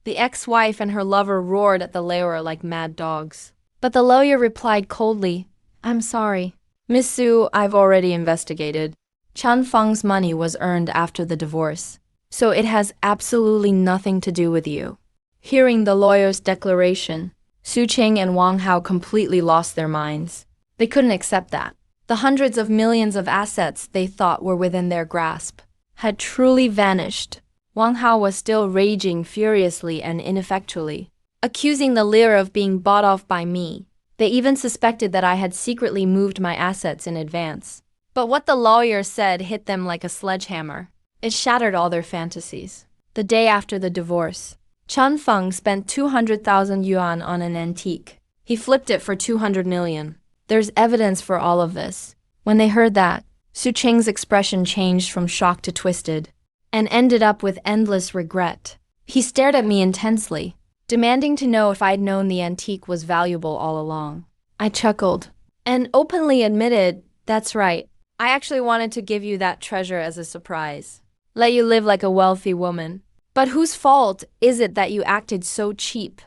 The ex-wife and her lover roared at the lawyer like mad dogs. But the lawyer replied coldly, I'm sorry. Miss Su, I've already investigated. Chen Feng's money was earned after the divorce, so it has absolutely nothing to do with you. Hearing the lawyer's declaration, Su Cheng and Wang Hao completely lost their minds. They couldn't accept that. The hundreds of millions of assets they thought were within their grasp had truly vanished. Wang Hao was still raging furiously and ineffectually, accusing the lawyer of being bought off by me. They even suspected that I had secretly moved my assets in advance. But what the lawyer said hit them like a sledgehammer. It shattered all their fantasies. The day after the divorce, Chen Feng spent 200,000 yuan on an antique. He flipped it for 200 million. There's evidence for all of this. When they heard that, Su Cheng's expression changed from shock to twisted, and ended up with endless regret. He stared at me intensely. demanding to know if I'd known the antique was valuable all along. I chuckled and openly admitted, "That's right. I actually wanted to give you that treasure as a surprise. Let you live like a wealthy woman. But whose fault is it that you acted so cheap?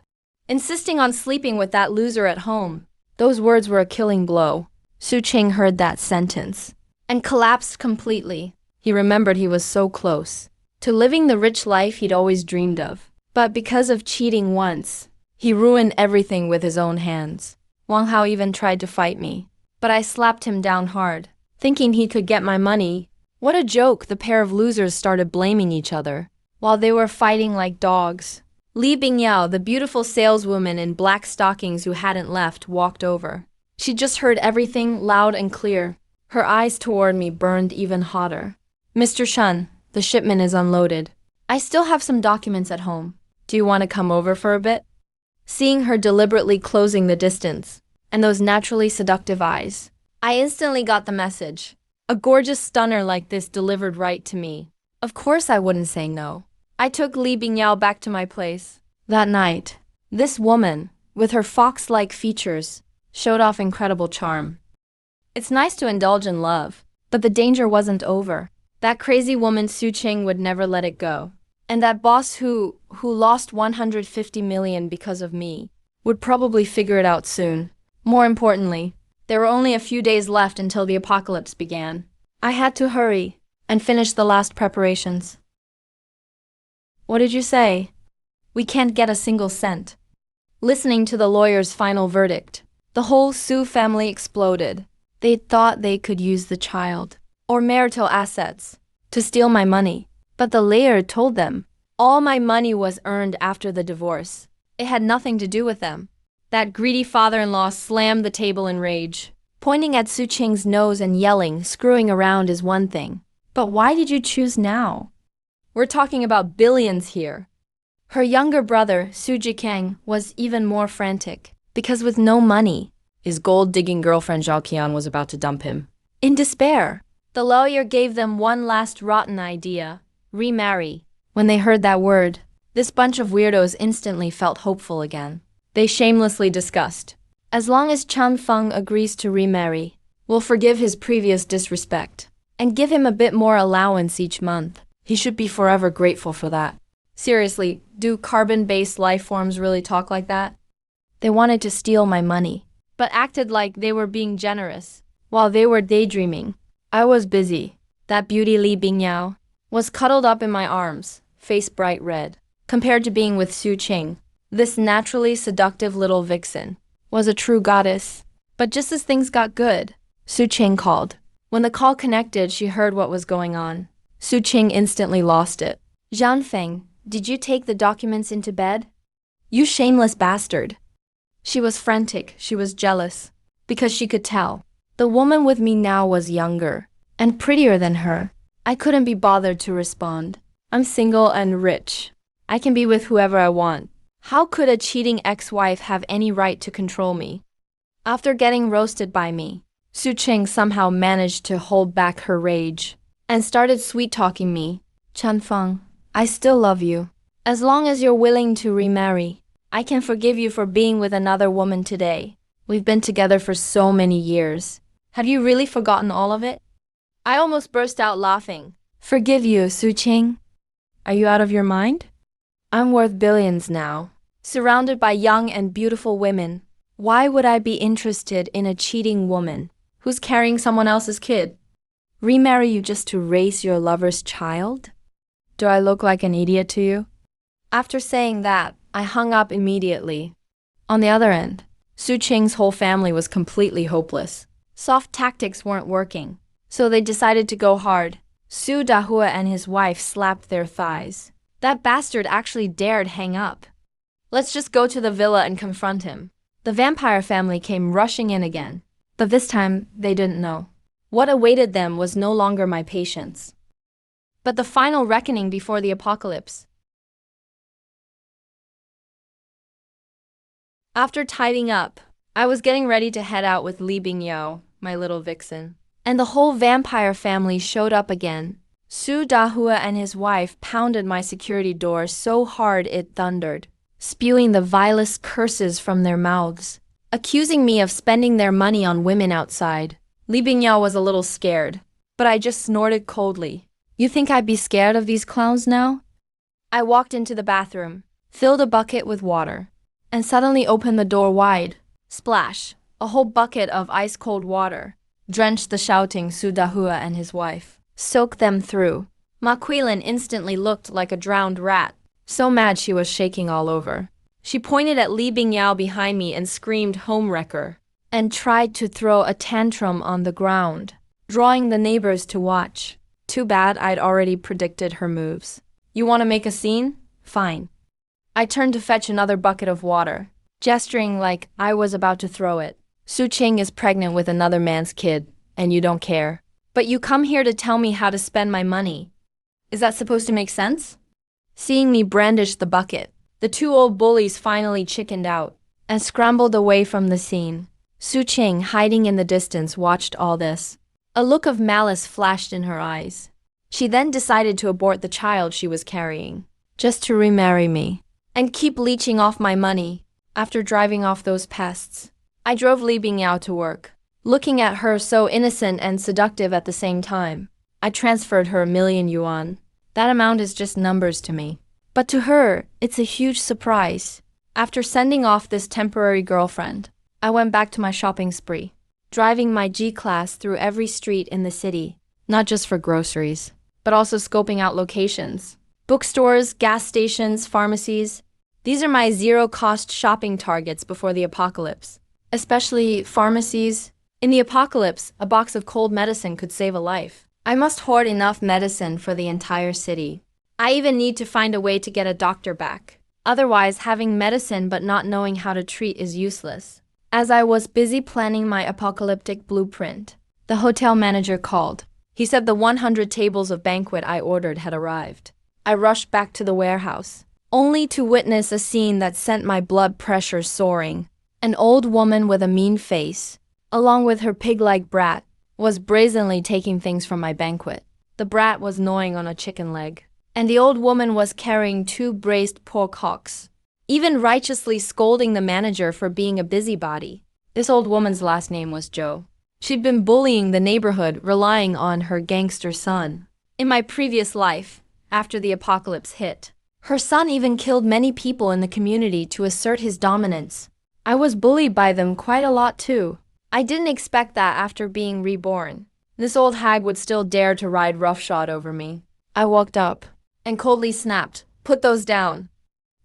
Insisting on sleeping with that loser at home." Those words were a killing blow. Su Qing heard that sentence and collapsed completely. He remembered he was so close to living the rich life he'd always dreamed of. But because of cheating once, he ruined everything with his own hands. Wang Hao even tried to fight me, but I slapped him down hard, thinking he could get my money. What a joke! The pair of losers started blaming each other while they were fighting like dogs. Li Bingyao, the beautiful saleswoman in black stockings who hadn't left, walked over. She just heard everything loud and clear. Her eyes toward me burned even hotter. "Mr. Shen, the shipment is unloaded. I still have some documents at home. Do you want to come over for a bit?" Seeing her deliberately closing the distance, and those naturally seductive eyes, I instantly got the message. A gorgeous stunner like this delivered right to me. Of course I wouldn't say no. I took Li Bingyao back to my place. That night, this woman, with her fox-like features, showed off incredible charm. It's nice to indulge in love, but the danger wasn't over. That crazy woman Su Qing would never let it go. And that boss who lost 150 million because of me would probably figure it out soon. More importantly, there were only a few days left until the apocalypse began. I had to hurry and finish the last preparations. "What did you say?" "We can't get a single cent." Listening to the lawyer's final verdict, the whole Su family exploded. They thought they could use the child, or marital assets, to steal my money. But the lawyer told them, all my money was earned after the divorce. It had nothing to do with them. That greedy father-in-law slammed the table in rage, pointing at Su Qing's nose and yelling, "Screwing around is one thing. But why did you choose now? We're talking about billions here." Her younger brother, Su Jikang, was even more frantic, because with no money, his gold-digging girlfriend Zhao Qian was about to dump him. In despair, the lawyer gave them one last rotten idea: remarry. When they heard that word, this bunch of weirdos instantly felt hopeful again. They shamelessly discussed, "As long as Chan Feng agrees to remarry, we'll forgive his previous disrespect and give him a bit more allowance each month. He should be forever grateful for that." Seriously, do carbon-based life forms really talk like that? They wanted to steal my money, but acted like they were being generous while they were daydreaming. I was busy. That beauty Li Bingyao was cuddled up in my arms, face bright red. Compared to being with Su Qing, this naturally seductive little vixen was a true goddess. But just as things got good, Su Qing called. When the call connected, she heard what was going on. Su Qing instantly lost it. "Zhang Feng, did you take the documents into bed? You shameless bastard." She was frantic, she was jealous, because she could tell. The woman with me now was younger and prettier than her. I couldn't be bothered to respond. I'm single and rich. I can be with whoever I want. How could a cheating ex-wife have any right to control me? After getting roasted by me, Su Qing somehow managed to hold back her rage and started sweet-talking me. "Chan Feng, I still love you. As long as you're willing to remarry, I can forgive you for being with another woman today. We've been together for so many years. Have you really forgotten all of it?" I almost burst out laughing. "Forgive you, Su Qing? Are you out of your mind? I'm worth billions now, surrounded by young and beautiful women. Why would I be interested in a cheating woman who's carrying someone else's kid? Remarry you just to raise your lover's child? Do I look like an idiot to you?" After saying that, I hung up immediately. On the other end, Su Qing's whole family was completely hopeless. Soft tactics weren't working, so they decided to go hard. Su Dahua and his wife slapped their thighs. That bastard actually dared hang up. "Let's just go to the villa and confront him." The vampire family came rushing in again, but this time they didn't know. What awaited them was no longer my patience, but the final reckoning before the apocalypse. After tidying up, I was getting ready to head out with Li Bingyao, my little vixen, and the whole vampire family showed up again. Su Dahua and his wife pounded my security door so hard it thundered. spewing the vilest curses from their mouths, accusing me of spending their money on women outside. Li Bingyao was a little scared, but I just snorted coldly. You think I'd be scared of these clowns now? I walked into the bathroom, filled a bucket with water, and suddenly opened the door wide. Splash! A whole bucket of ice-cold water drenched the shouting Su Dahua and his wife. Soaked them through. Ma Quilin instantly looked like a drowned rat, so mad she was shaking all over. She pointed at Li Bingyao behind me and screamed homewrecker, and tried to throw a tantrum on the ground, drawing the neighbors to watch. Too bad I'd already predicted her moves. You want to make a scene? Fine. I turned to fetch another bucket of water, gesturing like I was about to throw it. Su Qing is pregnant with another man's kid, and you don't care. But you come here to tell me how to spend my money. Is that supposed to make sense? Seeing me brandish the bucket, the two old bullies finally chickened out and scrambled away from the scene. Su Qing, hiding in the distance, watched all this. A look of malice flashed in her eyes. She then decided to abort the child she was carrying, just to remarry me, and keep leeching off my money. After driving off those pests, I drove Li Bingyao to work. Looking at her so innocent and seductive at the same time, I transferred her 1,000,000 yuan. That amount is just numbers to me. But to her, it's a huge surprise. After sending off this temporary girlfriend, I went back to my shopping spree, driving my G-Class through every street in the city, not just for groceries, but also scoping out locations. Bookstores, gas stations, pharmacies. These are my zero-cost shopping targets before the apocalypse. Especially pharmacies. In the apocalypse, a box of cold medicine could save a life. I must hoard enough medicine for the entire city. I even need to find a way to get a doctor back. Otherwise, having medicine but not knowing how to treat is useless. As I was busy planning my apocalyptic blueprint, the hotel manager called. He said the 100 tables of banquet I ordered had arrived. I rushed back to the warehouse, only to witness a scene that sent my blood pressure soaring. An old woman with a mean face, along with her pig-like brat, was brazenly taking things from my banquet. The brat was gnawing on a chicken leg, and the old woman was carrying 2 braised pork hocks, even righteously scolding the manager for being a busybody. This old woman's last name was Zhou. She'd been bullying the neighborhood, relying on her gangster son. In my previous life, after the apocalypse hit, her son even killed many people in the community to assert his dominance. I was bullied by them quite a lot too. I didn't expect that after being reborn. This old hag would still dare to ride roughshod over me. I walked up and coldly snapped, "Put those down."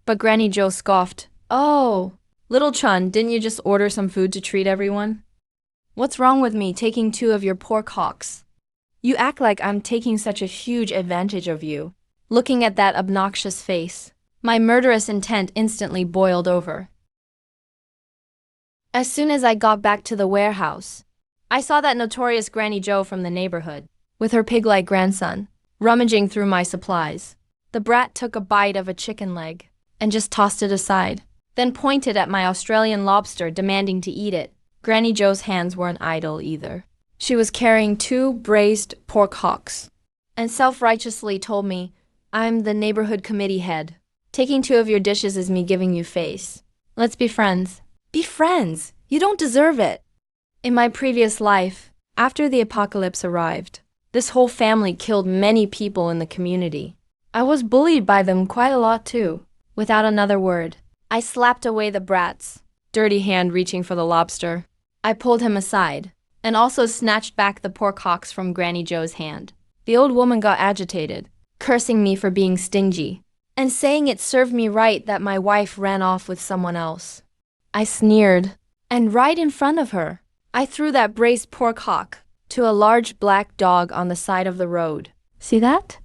But Granny Zhou scoffed. "Oh, little Chun, didn't you just order some food to treat everyone? What's wrong with me taking 2 of your pork hocks? You act like I'm taking such a huge advantage of you." Looking at that obnoxious face, my murderous intent instantly boiled over. As soon as I got back to the warehouse, I saw that notorious Granny Zhou from the neighborhood, with her pig-like grandson, rummaging through my supplies. The brat took a bite of a chicken leg and just tossed it aside, then pointed at my Australian lobster, demanding to eat it. Granny Zhou's hands weren't idle either. She was carrying 2 braised pork hocks and self-righteously told me, "I'm the neighborhood committee head. Taking 2 of your dishes is me giving you face. Let's be friends." Be friends! You don't deserve it! In my previous life, after the apocalypse arrived, this whole family killed many people in the community. I was bullied by them quite a lot too. Without another word, I slapped away the brat's dirty hand reaching for the lobster. I pulled him aside, and also snatched back the pork hocks from Granny Zhou's hand. The old woman got agitated, cursing me for being stingy, and saying it served me right that my wife ran off with someone else. I sneered, and right in front of her, I threw that braised pork hock to a large black dog on the side of the road. See that?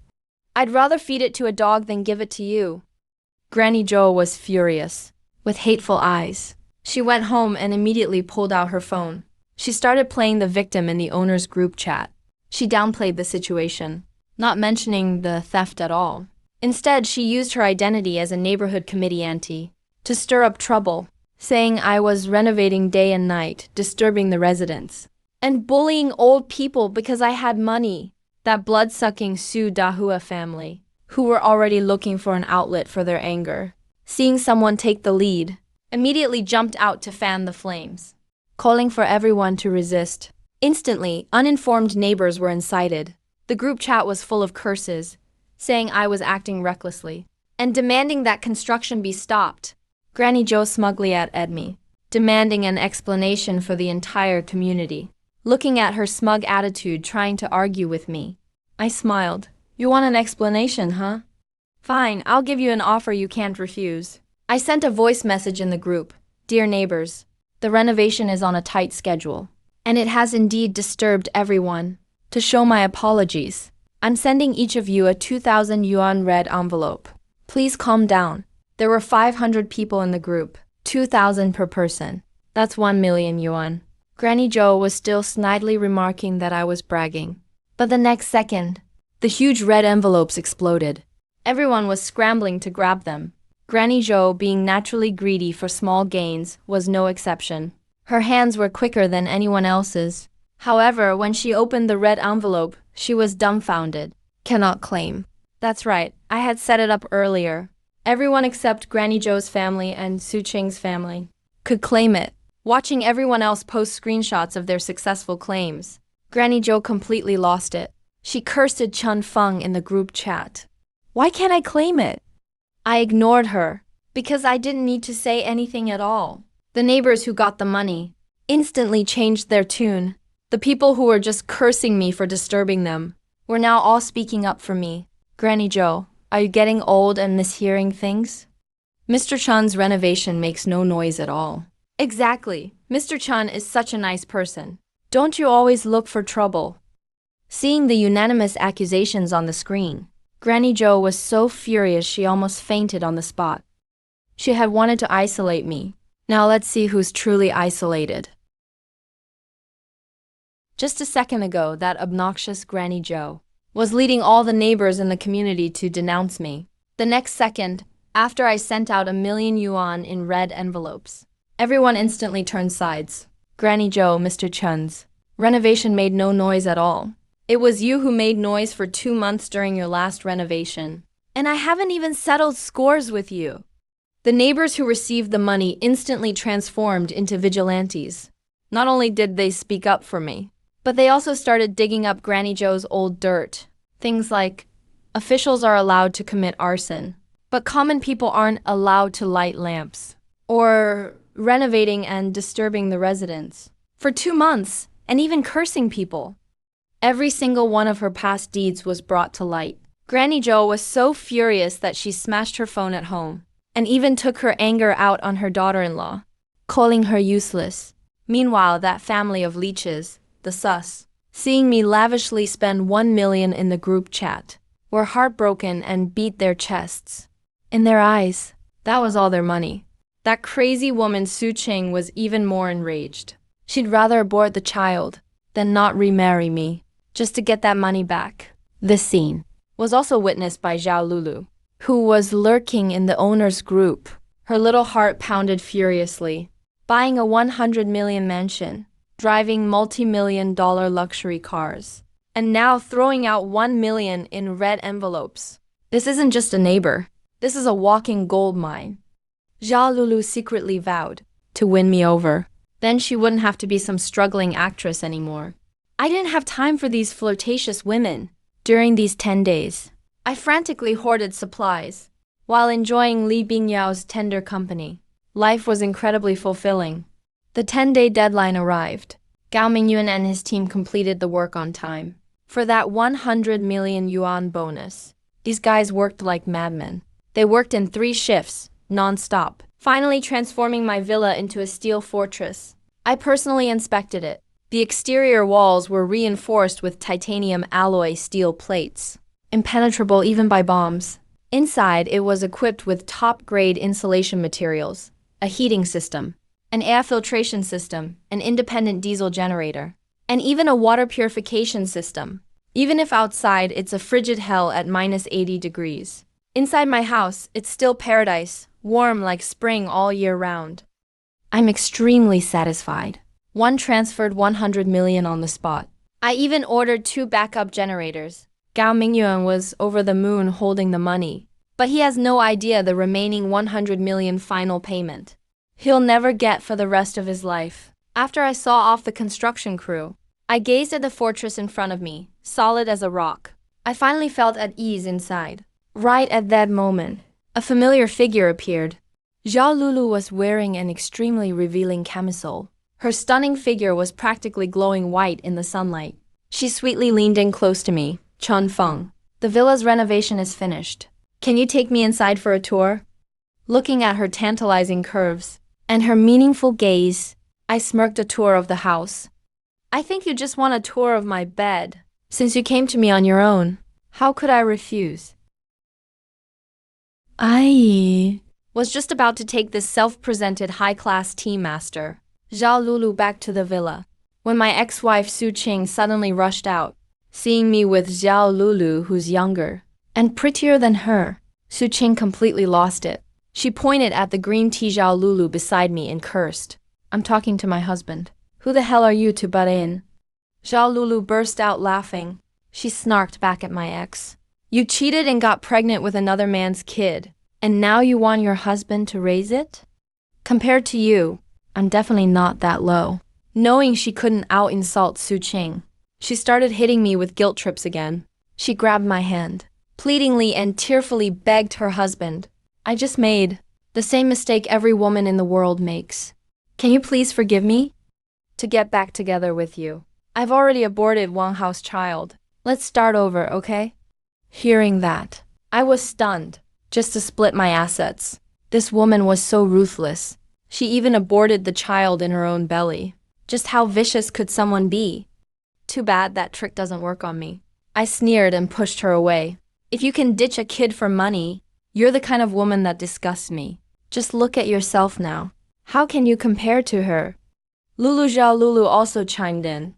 I'd rather feed it to a dog than give it to you. Granny Zhou was furious, with hateful eyes. She went home and immediately pulled out her phone. She started playing the victim in the owner's group chat. She downplayed the situation, not mentioning the theft at all. Instead, she used her identity as a neighborhood committee auntie to stir up trouble, saying I was renovating day and night, disturbing the residents, and bullying old people because I had money. That blood-sucking Su Dahua family, who were already looking for an outlet for their anger, seeing someone take the lead, immediately jumped out to fan the flames, calling for everyone to resist. Instantly, uninformed neighbors were incited. The group chat was full of curses, saying I was acting recklessly, and demanding that construction be stopped. Granny Joe smugly at me, demanding an explanation for the entire community. Looking at her smug attitude, trying to argue with me, I smiled. You want an explanation, huh? Fine, I'll give you an offer you can't refuse. I sent a voice message in the group. Dear neighbors, the renovation is on a tight schedule, and it has indeed disturbed everyone. To show my apologies, I'm sending each of you a 2,000 yuan red envelope. Please calm down. There were 500 people in the group, 2,000 per person. That's 1 million yuan. Granny Joe was still snidely remarking that I was bragging. But the next second, the huge red envelopes exploded. Everyone was scrambling to grab them. Granny Joe, being naturally greedy for small gains, was no exception. Her hands were quicker than anyone else's. However, when she opened the red envelope, she was dumbfounded. Cannot claim. That's right, I had set it up earlier. Everyone except Granny Joe's family and Su Qing's family could claim it. Watching everyone else post screenshots of their successful claims, Granny Joe completely lost it. She cursed Chun Feng in the group chat. Why can't I claim it? I ignored her, because I didn't need to say anything at all. The neighbors who got the money instantly changed their tune. The people who were just cursing me for disturbing them were now all speaking up for me. Granny Joe, are you getting old and mishearing things? Mr. Chun's renovation makes no noise at all. Exactly. Mr. Chun is such a nice person. Don't you always look for trouble? Seeing the unanimous accusations on the screen, Granny Joe was so furious she almost fainted on the spot. She had wanted to isolate me. Now let's see who's truly isolated. Just a second ago, that obnoxious Granny Joe was leading all the neighbors in the community to denounce me. The next second, after I sent out 1 million yuan in red envelopes, everyone instantly turned sides. Granny Joe, Mr. Chun's renovation made no noise at all. It was you who made noise for 2 months during your last renovation. And I haven't even settled scores with you. The neighbors who received the money instantly transformed into vigilantes. Not only did they speak up for me, but they also started digging up Granny Joe's old dirt. Things like, officials are allowed to commit arson, but common people aren't allowed to light lamps. Or renovating and disturbing the residents. For 2 months, and even cursing people. Every single one of her past deeds was brought to light. Granny Joe was so furious that she smashed her phone at home, and even took her anger out on her daughter-in-law, calling her useless. Meanwhile, that family of leeches, the sus, seeing me lavishly spend 1 million in the group chat, were heartbroken and beat their chests. In their eyes, that was all their money. That crazy woman Su Qing was even more enraged. She'd rather abort the child than not remarry me, just to get that money back. This scene was also witnessed by Zhao Lulu, who was lurking in the owner's group. Her little heart pounded furiously. Buying a 100 million mansion, driving multi-million-dollar luxury cars, and now throwing out 1 million in red envelopes. This isn't just a neighbor. This is a walking gold mine. Zhao Lulu secretly vowed to win me over. Then she wouldn't have to be some struggling actress anymore. I didn't have time for these flirtatious women. During these 10 days, I frantically hoarded supplies, while enjoying Li Bingyao's tender company. Life was incredibly fulfilling. The 10-day deadline arrived. Gao Mingyuan and his team completed the work on time. For that 100 million yuan bonus, these guys worked like madmen. They worked in 3 shifts, non-stop, finally transforming my villa into a steel fortress. I personally inspected it. The exterior walls were reinforced with titanium alloy steel plates, impenetrable even by bombs. Inside, it was equipped with top-grade insulation materials, a heating system, an air filtration system, an independent diesel generator, and even a water purification system. Even if outside, it's a frigid hell at -80 degrees. Inside my house, it's still paradise, warm like spring all year round. I'm extremely satisfied. One transferred 100 million on the spot. I even ordered 2 backup generators. Gao Mingyuan was over the moon holding the money. But he has no idea the remaining 100 million final payment he'll never get for the rest of his life. After I saw off the construction crew, I gazed at the fortress in front of me, solid as a rock. I finally felt at ease inside. Right at that moment, a familiar figure appeared. Zhao Lulu was wearing an extremely revealing camisole. Her stunning figure was practically glowing white in the sunlight. She sweetly leaned in close to me. Chun Feng, the villa's renovation is finished. Can you take me inside for a tour? Looking at her tantalizing curves and her meaningful gaze, I smirked a tour of the house. I think you just want a tour of my bed. Since you came to me on your own, how could I refuse? I was just about to take this self-presented high-class tea master, Zhao Lulu, back to the villa, when my ex-wife Su Qing suddenly rushed out. Seeing me with Zhao Lulu, who's younger and prettier than her, Su Qing completely lost it. She pointed at the green tea Zhao Lulu beside me and cursed. I'm talking to my husband. Who the hell are you to butt in? Zhao Lulu burst out laughing. She snarked back at my ex. You cheated and got pregnant with another man's kid, and now you want your husband to raise it? Compared to you, I'm definitely not that low. Knowing she couldn't out-insult Su Qing, she started hitting me with guilt trips again. She grabbed my hand, pleadingly and tearfully begged her husband. I just made the same mistake every woman in the world makes. Can you please forgive me? To get back together with you. I've already aborted Wang Hao's child. Let's start over, okay? Hearing that, I was stunned, just to split my assets. This woman was so ruthless. She even aborted the child in her own belly. Just how vicious could someone be? Too bad that trick doesn't work on me. I sneered and pushed her away. If you can ditch a kid for money, you're the kind of woman that disgusts me. Just look at yourself now. How can you compare to her? Lulu Zhao Lulu also chimed in.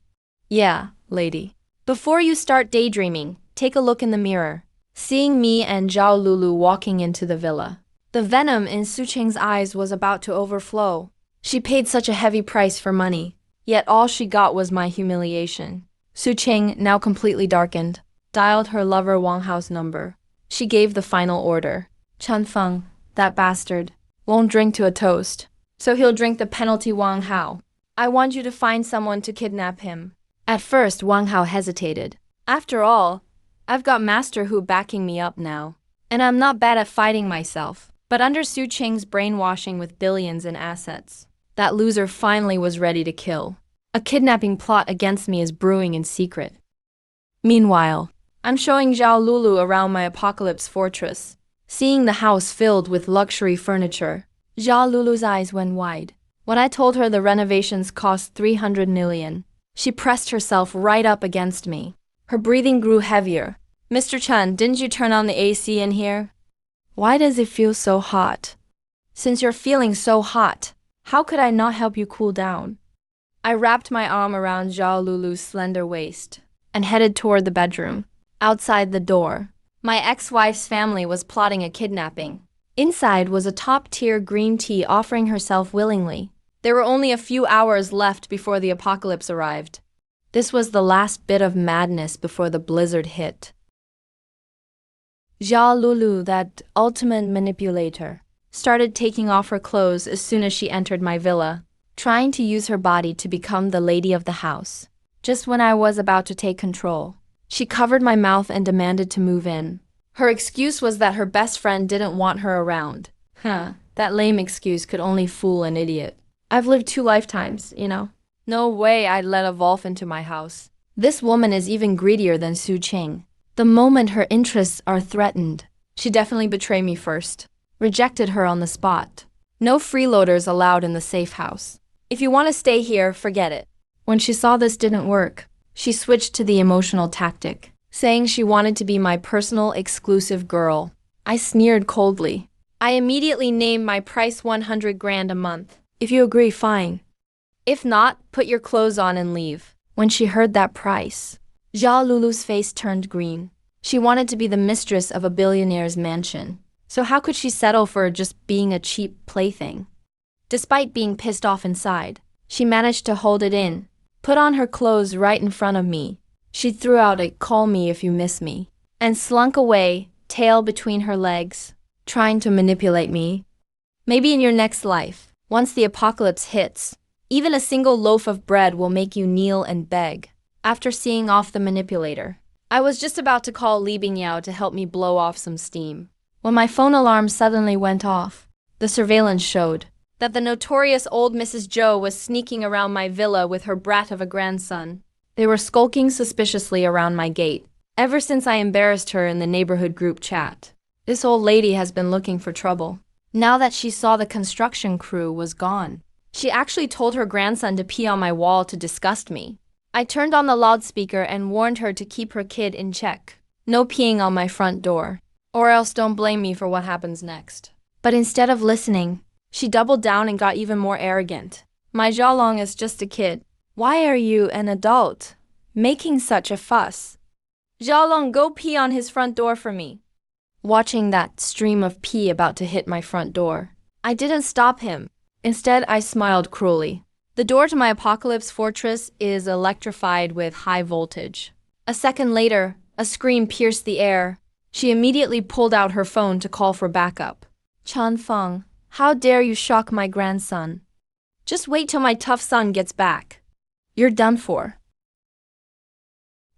Yeah, lady. Before you start daydreaming, take a look in the mirror. Seeing me and Zhao Lulu walking into the villa, the venom in Su Qing's eyes was about to overflow. She paid such a heavy price for money, yet all she got was my humiliation. Su Qing, now completely darkened, dialed her lover Wang Hao's number. She gave the final order. Chun Feng, that bastard, won't drink to a toast, so he'll drink the penalty Wang Hao. I want you to find someone to kidnap him. At first, Wang Hao hesitated. After all, I've got Master Hu backing me up now, and I'm not bad at fighting myself. But under Su Qing's brainwashing with billions in assets, that loser finally was ready to kill. A kidnapping plot against me is brewing in secret. Meanwhile, I'm showing Zhao Lulu around my apocalypse fortress. Seeing the house filled with luxury furniture, Zhao Lulu's eyes went wide. When I told her the renovations cost 300 million, she pressed herself right up against me. Her breathing grew heavier. Mr. Chen, didn't you turn on the AC in here? Why does it feel so hot? Since you're feeling so hot, how could I not help you cool down? I wrapped my arm around Zhao Lulu's slender waist and headed toward the bedroom. Outside the door, my ex-wife's family was plotting a kidnapping. Inside was a top-tier green tea offering herself willingly. There were only a few hours left before the apocalypse arrived. This was the last bit of madness before the blizzard hit. Zhao Lulu, that ultimate manipulator, started taking off her clothes as soon as she entered my villa, trying to use her body to become the lady of the house. Just when I was about to take control, she covered my mouth and demanded to move in. Her excuse was that her best friend didn't want her around. That lame excuse could only fool an idiot. I've lived 2 lifetimes, you know. No way I'd let a wolf into my house. This woman is even greedier than Su Qing. The moment her interests are threatened, she definitely betrayed me first. Rejected her on the spot. No freeloaders allowed in the safe house. If you want to stay here, forget it. When she saw this didn't work, she switched to the emotional tactic, saying she wanted to be my personal exclusive girl. I sneered coldly. I immediately named my price 100 grand a month. If you agree, fine. If not, put your clothes on and leave. When she heard that price, Zhao Lulu's face turned green. She wanted to be the mistress of a billionaire's mansion. So how could she settle for just being a cheap plaything? Despite being pissed off inside, she managed to hold it in, put on her clothes right in front of me. She threw out a "call me if you miss me," and slunk away, tail between her legs, trying to manipulate me. Maybe in your next life, once the apocalypse hits, even a single loaf of bread will make you kneel and beg. After seeing off the manipulator, I was just about to call Li Bingyao to help me blow off some steam, when my phone alarm suddenly went off. The surveillance showed that the notorious old Mrs. Zhou was sneaking around my villa with her brat of a grandson. They were skulking suspiciously around my gate, ever since I embarrassed her in the neighborhood group chat. This old lady has been looking for trouble. Now that she saw the construction crew was gone, she actually told her grandson to pee on my wall to disgust me. I turned on the loudspeaker and warned her to keep her kid in check. No peeing on my front door, or else don't blame me for what happens next. But instead of listening, she doubled down and got even more arrogant. My Xiaolong is just a kid. Why are you, an adult, making such a fuss? Xiaolong, go pee on his front door for me. Watching that stream of pee about to hit my front door, I didn't stop him. Instead, I smiled cruelly. The door to my apocalypse fortress is electrified with high voltage. A second later, a scream pierced the air. She immediately pulled out her phone to call for backup. Chanfeng, how dare you shock my grandson? Just wait till my tough son gets back. You're done for.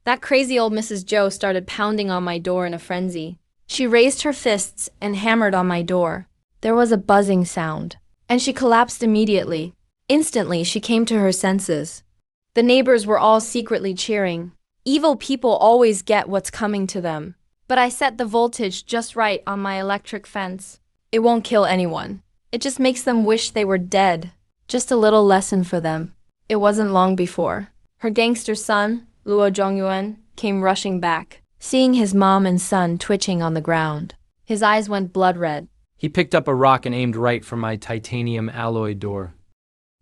That crazy old Mrs. Zhou started pounding on my door in a frenzy. She raised her fists and hammered on my door. There was a buzzing sound, and she collapsed immediately. Instantly, she came to her senses. The neighbors were all secretly cheering. Evil people always get what's coming to them. But I set the voltage just right on my electric fence. It won't kill anyone. It just makes them wish they were dead. Just a little lesson for them. It wasn't long before her gangster son, Luo Zhongyuan, came rushing back, seeing his mom and son twitching on the ground. His eyes went blood red. He picked up a rock and aimed right for my titanium alloy door.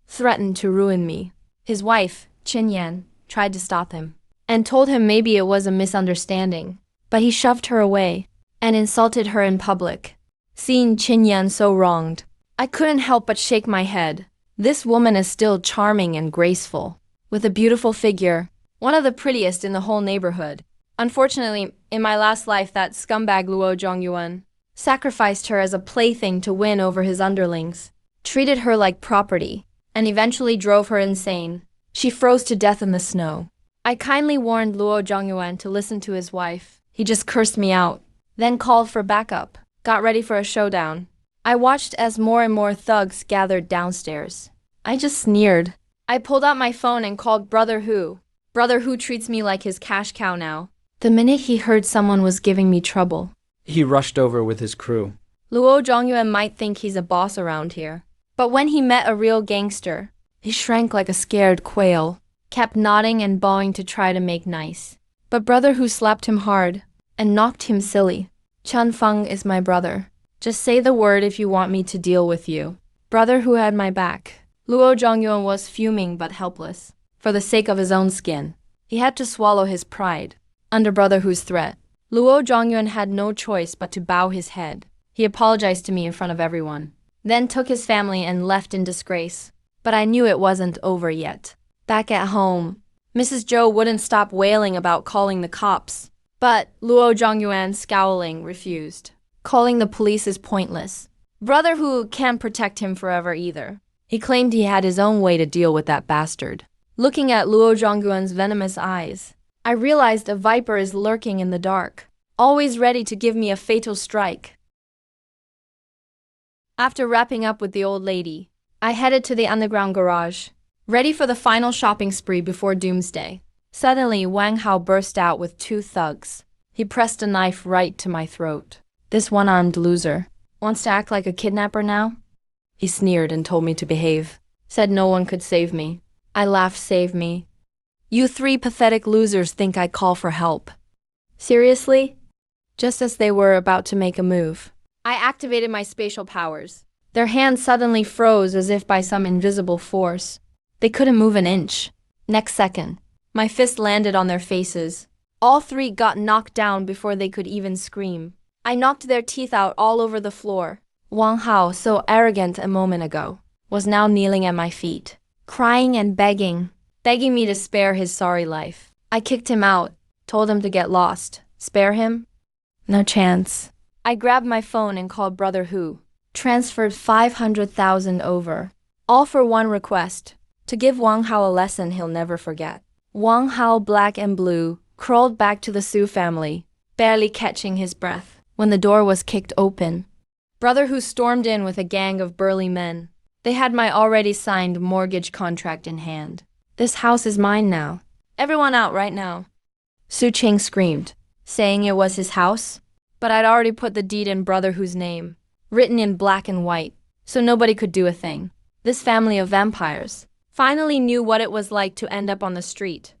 Threatened to ruin me. His wife, Qin Yan, tried to stop him and told him maybe it was a misunderstanding, but he shoved her away and insulted her in public. Seeing Qin Yan so wronged, I couldn't help but shake my head. This woman is still charming and graceful, with a beautiful figure, one of the prettiest in the whole neighborhood. Unfortunately, in my last life, that scumbag Luo Zhongyuan sacrificed her as a plaything to win over his underlings, treated her like property, and eventually drove her insane. She froze to death in the snow. I kindly warned Luo Zhongyuan to listen to his wife. He just cursed me out, then called for backup, got ready for a showdown. I watched as more and more thugs gathered downstairs. I just sneered. I pulled out my phone and called Brother Hu. Brother Hu treats me like his cash cow now. The minute he heard someone was giving me trouble, He rushed over with his crew. Luo Zhongyuan might think he's a boss around here. But when he met a real gangster, he shrank like a scared quail, kept nodding and bawing to try to make nice. But Brother Hu slapped him hard and knocked him silly. Chanfeng is my brother. Just say the word if you want me to deal with you. Brother Hu had my back. Luo Zhongyuan was fuming but helpless. For the sake of his own skin, he had to swallow his pride. Under Brother Hu's threat, Luo Zhongyuan had no choice but to bow his head. He apologized to me in front of everyone, then took his family and left in disgrace. But I knew it wasn't over yet. Back at home, Mrs. Zhou wouldn't stop wailing about calling the cops. But Luo Zhongyuan, scowling, refused. Calling the police is pointless. Brother Hu can't protect him forever either. He claimed he had his own way to deal with that bastard. Looking at Luo Zhongyuan's venomous eyes, I realized a viper is lurking in the dark, always ready to give me a fatal strike. After wrapping up with the old lady, I headed to the underground garage, ready for the final shopping spree before doomsday. Suddenly, Wang Hao burst out with 2 thugs. He pressed a knife right to my throat. This one-armed loser wants to act like a kidnapper now? He sneered and told me to behave. Said no one could save me. I laughed, save me. You 3 pathetic losers think I call for help. Seriously? Just as they were about to make a move, I activated my spatial powers. Their hands suddenly froze as if by some invisible force. They couldn't move an inch. Next second, my fist landed on their faces. All 3 got knocked down before they could even scream. I knocked their teeth out all over the floor. Wang Hao, so arrogant a moment ago, was now kneeling at my feet, crying and begging me to spare his sorry life. I kicked him out, told him to get lost. Spare him? No chance. I grabbed my phone and called Brother Hu. Transferred 500,000 over. All for one request. To give Wang Hao a lesson he'll never forget. Wang Hao, black and blue, crawled back to the Su family, barely catching his breath, when the door was kicked open. Brother Hu stormed in with a gang of burly men. They had my already signed mortgage contract in hand. This house is mine now. Everyone out right now. Su Qing screamed, saying it was his house, but I'd already put the deed in Brother Hu's name, written in black and white, so nobody could do a thing. This family of vampires finally knew what it was like to end up on the street.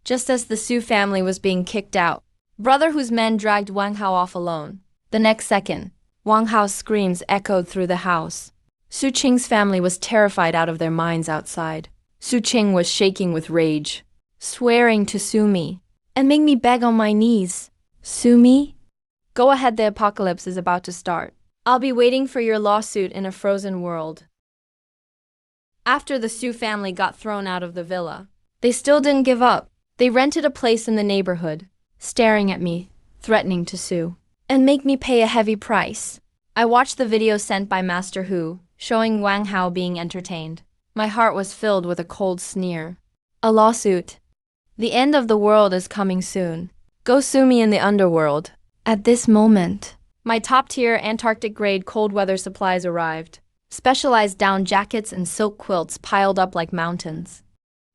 Just as the Su family was being kicked out, Brother Hu's men dragged Wang Hao off alone. The next second, Wang Hao's screams echoed through the house. Su Qing's family was terrified out of their minds outside. Su Qing was shaking with rage, swearing to sue me and make me beg on my knees. Sue me? Go ahead, the apocalypse is about to start. I'll be waiting for your lawsuit in a frozen world. After the Su family got thrown out of the villa, they still didn't give up. They rented a place in the neighborhood, staring at me, threatening to sue and make me pay a heavy price. I watched the video sent by Master Hu, showing Wang Hao being entertained. My heart was filled with a cold sneer. A lawsuit. The end of the world is coming soon. Go sue me in the underworld. At this moment, my top-tier Antarctic-grade cold weather supplies arrived. Specialized down jackets and silk quilts piled up like mountains.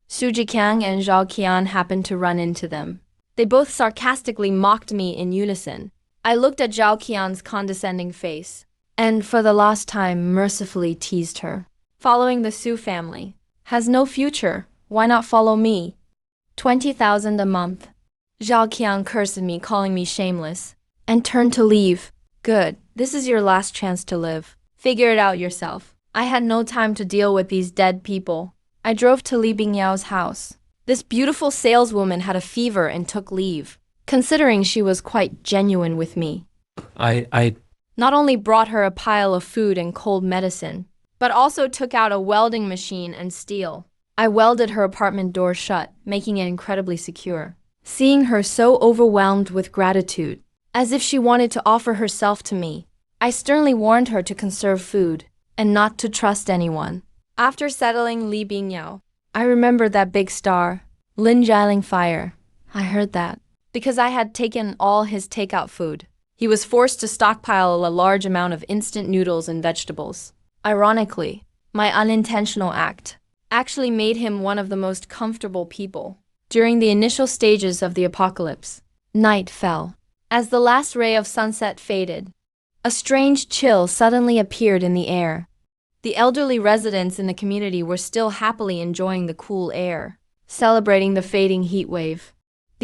Su Jiqiang and Zhao Qian happened to run into them. They both sarcastically mocked me in unison. I looked at Zhao Qian's condescending face, and for the last time mercifully teased her. Following the Su family has no future. Why not follow me? 20,000 a month. Zhao Qian cursed me, calling me shameless, and turned to leave. Good, this is your last chance to live. Figure it out yourself. I had no time to deal with these dead people. I drove to Li Bingyao's house. This beautiful saleswoman had a fever and took leave, considering she was quite genuine with me. I Not only brought her a pile of food and cold medicine, but also took out a welding machine and steel. I welded her apartment door shut, making it incredibly secure. Seeing her so overwhelmed with gratitude, as if she wanted to offer herself to me, I sternly warned her to conserve food and not to trust anyone. After settling Li Bingyao, I remembered that big star, Lin Jialing Fire. I heard that because I had taken all his takeout food. He was forced to stockpile a large amount of instant noodles and vegetables. Ironically, my unintentional act actually made him one of the most comfortable people. During the initial stages of the apocalypse, night fell. As the last ray of sunset faded, a strange chill suddenly appeared in the air. The elderly residents in the community were still happily enjoying the cool air, celebrating the fading heat wave.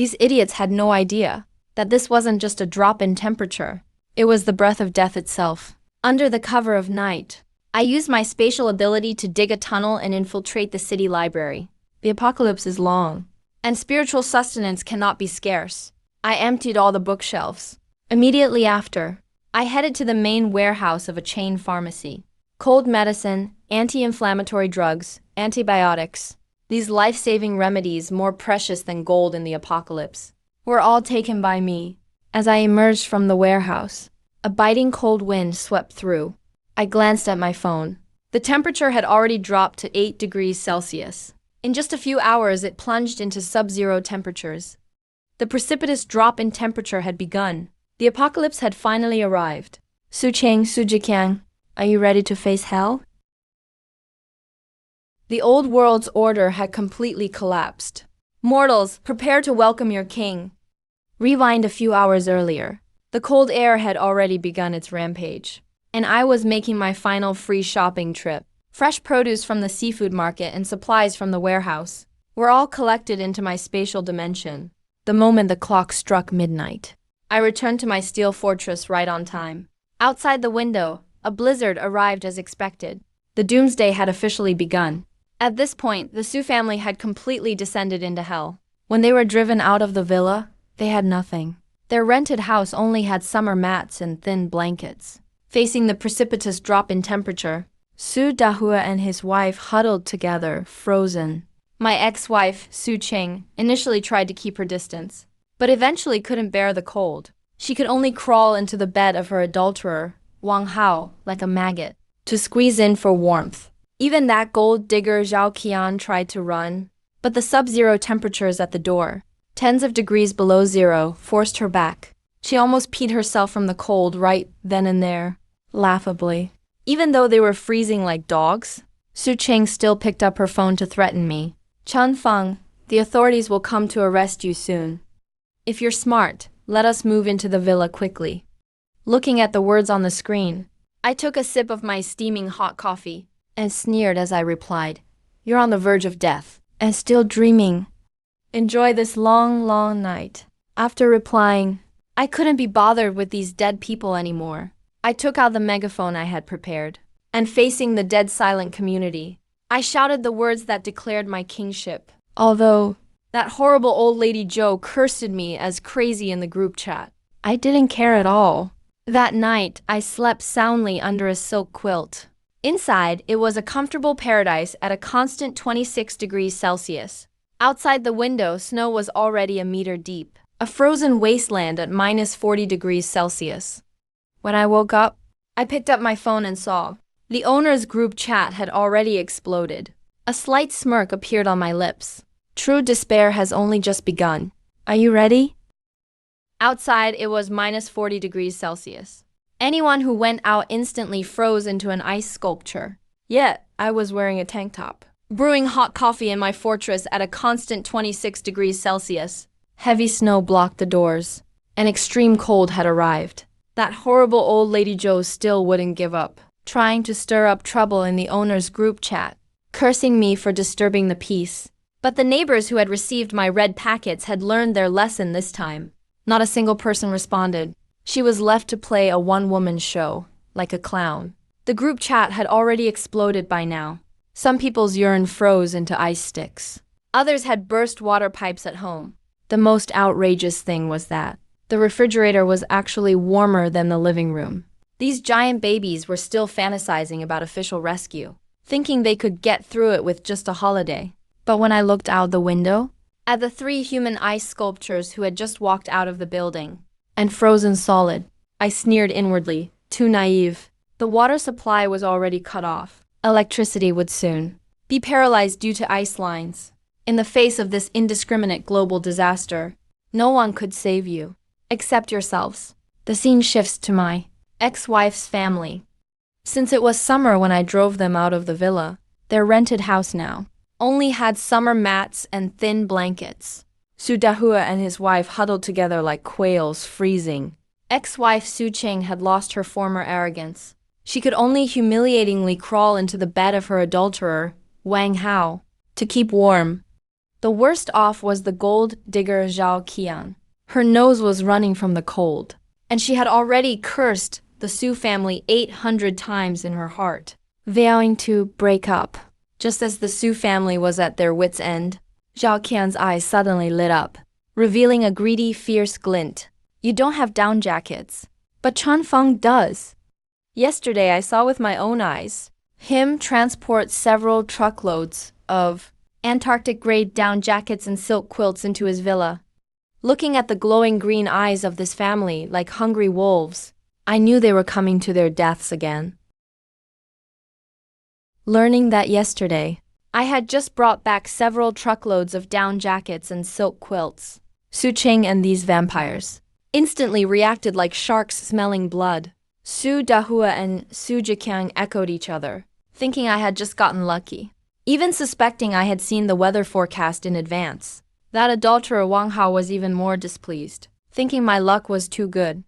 These idiots had no idea that this wasn't just a drop in temperature. It was the breath of death itself. Under the cover of night, I used my spatial ability to dig a tunnel and infiltrate the city library. The apocalypse is long, and spiritual sustenance cannot be scarce. I emptied all the bookshelves. Immediately after, I headed to the main warehouse of a chain pharmacy. Cold medicine, anti-inflammatory drugs, antibiotics, these life-saving remedies more precious than gold in the apocalypse, were all taken by me. As I emerged from the warehouse, a biting cold wind swept through. I glanced at my phone. The temperature had already dropped to 8 degrees Celsius. In just a few hours, it plunged into sub-zero temperatures. The precipitous drop in temperature had begun. The apocalypse had finally arrived. Su Qing, Su Jiqiang, are you ready to face hell? The old world's order had completely collapsed. Mortals, prepare to welcome your king. Rewind a few hours earlier. The cold air had already begun its rampage, and I was making my final free shopping trip. Fresh produce from the seafood market and supplies from the warehouse were all collected into my spatial dimension. The moment the clock struck midnight, I returned to my steel fortress right on time. Outside the window, a blizzard arrived as expected. The doomsday had officially begun. At this point, the Su family had completely descended into hell. When they were driven out of the villa, they had nothing. Their rented house only had summer mats and thin blankets. Facing the precipitous drop in temperature, Su Dahua and his wife huddled together, frozen. My ex-wife, Su Qing, initially tried to keep her distance, but eventually couldn't bear the cold. She could only crawl into the bed of her adulterer, Wang Hao, like a maggot, to squeeze in for warmth. Even that gold digger Zhao Qian tried to run, but the sub-zero temperatures at the door, tens of degrees below zero, forced her back. She almost peed herself from the cold right then and there, laughably. Even though they were freezing like dogs, Su Cheng still picked up her phone to threaten me. Chen Feng, the authorities will come to arrest you soon. If you're smart, let us move into the villa quickly. Looking at the words on the screen, I took a sip of my steaming hot coffee and sneered as I replied, "You're on the verge of death and still dreaming. Enjoy this long, long night." After replying, I couldn't be bothered with these dead people anymore. I took out the megaphone I had prepared, and facing the dead silent community, I shouted the words that declared my kingship. Although that horrible old lady Joe cursed me as crazy in the group chat, I didn't care at all. That night, I slept soundly under a silk quilt. Inside, it was a comfortable paradise at a constant 26 degrees Celsius. Outside the window, snow was already a meter deep, a frozen wasteland at minus 40 degrees Celsius. When I woke up, I picked up my phone and saw the owner's group chat had already exploded. A slight smirk appeared on my lips. True despair has only just begun. Are you ready? Outside, it was minus 40 degrees Celsius. Anyone who went out instantly froze into an ice sculpture. Yet, I was wearing a tank top, brewing hot coffee in my fortress at a constant 26 degrees Celsius. Heavy snow blocked the doors. An extreme cold had arrived. That horrible old lady Joe still wouldn't give up, trying to stir up trouble in the owner's group chat, cursing me for disturbing the peace. But the neighbors who had received my red packets had learned their lesson this time. Not a single person responded. She was left to play a one-woman show, like a clown. The group chat had already exploded by now. Some people's urine froze into ice sticks. Others had burst water pipes at home. The most outrageous thing was that the refrigerator was actually warmer than the living room. These giant babies were still fantasizing about official rescue, thinking they could get through it with just a holiday. But when I looked out the window, at the 3 human ice sculptures who had just walked out of the building, and frozen solid, I sneered inwardly, too naive. The water supply was already cut off. Electricity would soon be paralyzed due to ice lines. In the face of this indiscriminate global disaster, no one could save you, except yourselves. The scene shifts to my ex-wife's family. Since it was summer when I drove them out of the villa, their rented house now only had summer mats and thin blankets. Su Dahua and his wife huddled together like quails, freezing. Ex-wife Su Cheng had lost her former arrogance. She could only humiliatingly crawl into the bed of her adulterer, Wang Hao, to keep warm. The worst off was the gold digger Zhao Qian. Her nose was running from the cold, and she had already cursed the Su family 800 times in her heart, vowing to break up. Just as the Su family was at their wits' end, Zhao Qian's eyes suddenly lit up, revealing a greedy, fierce glint. "You don't have down jackets, but Chen Feng does. Yesterday I saw with my own eyes him transport several truckloads of Antarctic-grade down jackets and silk quilts into his villa. Looking at the glowing green eyes of this family like hungry wolves, I knew they were coming to their deaths again." Learning that yesterday, I had just brought back several truckloads of down jackets and silk quilts, Su Cheng and these vampires instantly reacted like sharks smelling blood. Su Dahua and Su Jiqiang echoed each other, thinking I had just gotten lucky, even suspecting I had seen the weather forecast in advance. That adulterer Wang Hao was even more displeased, thinking my luck was too good.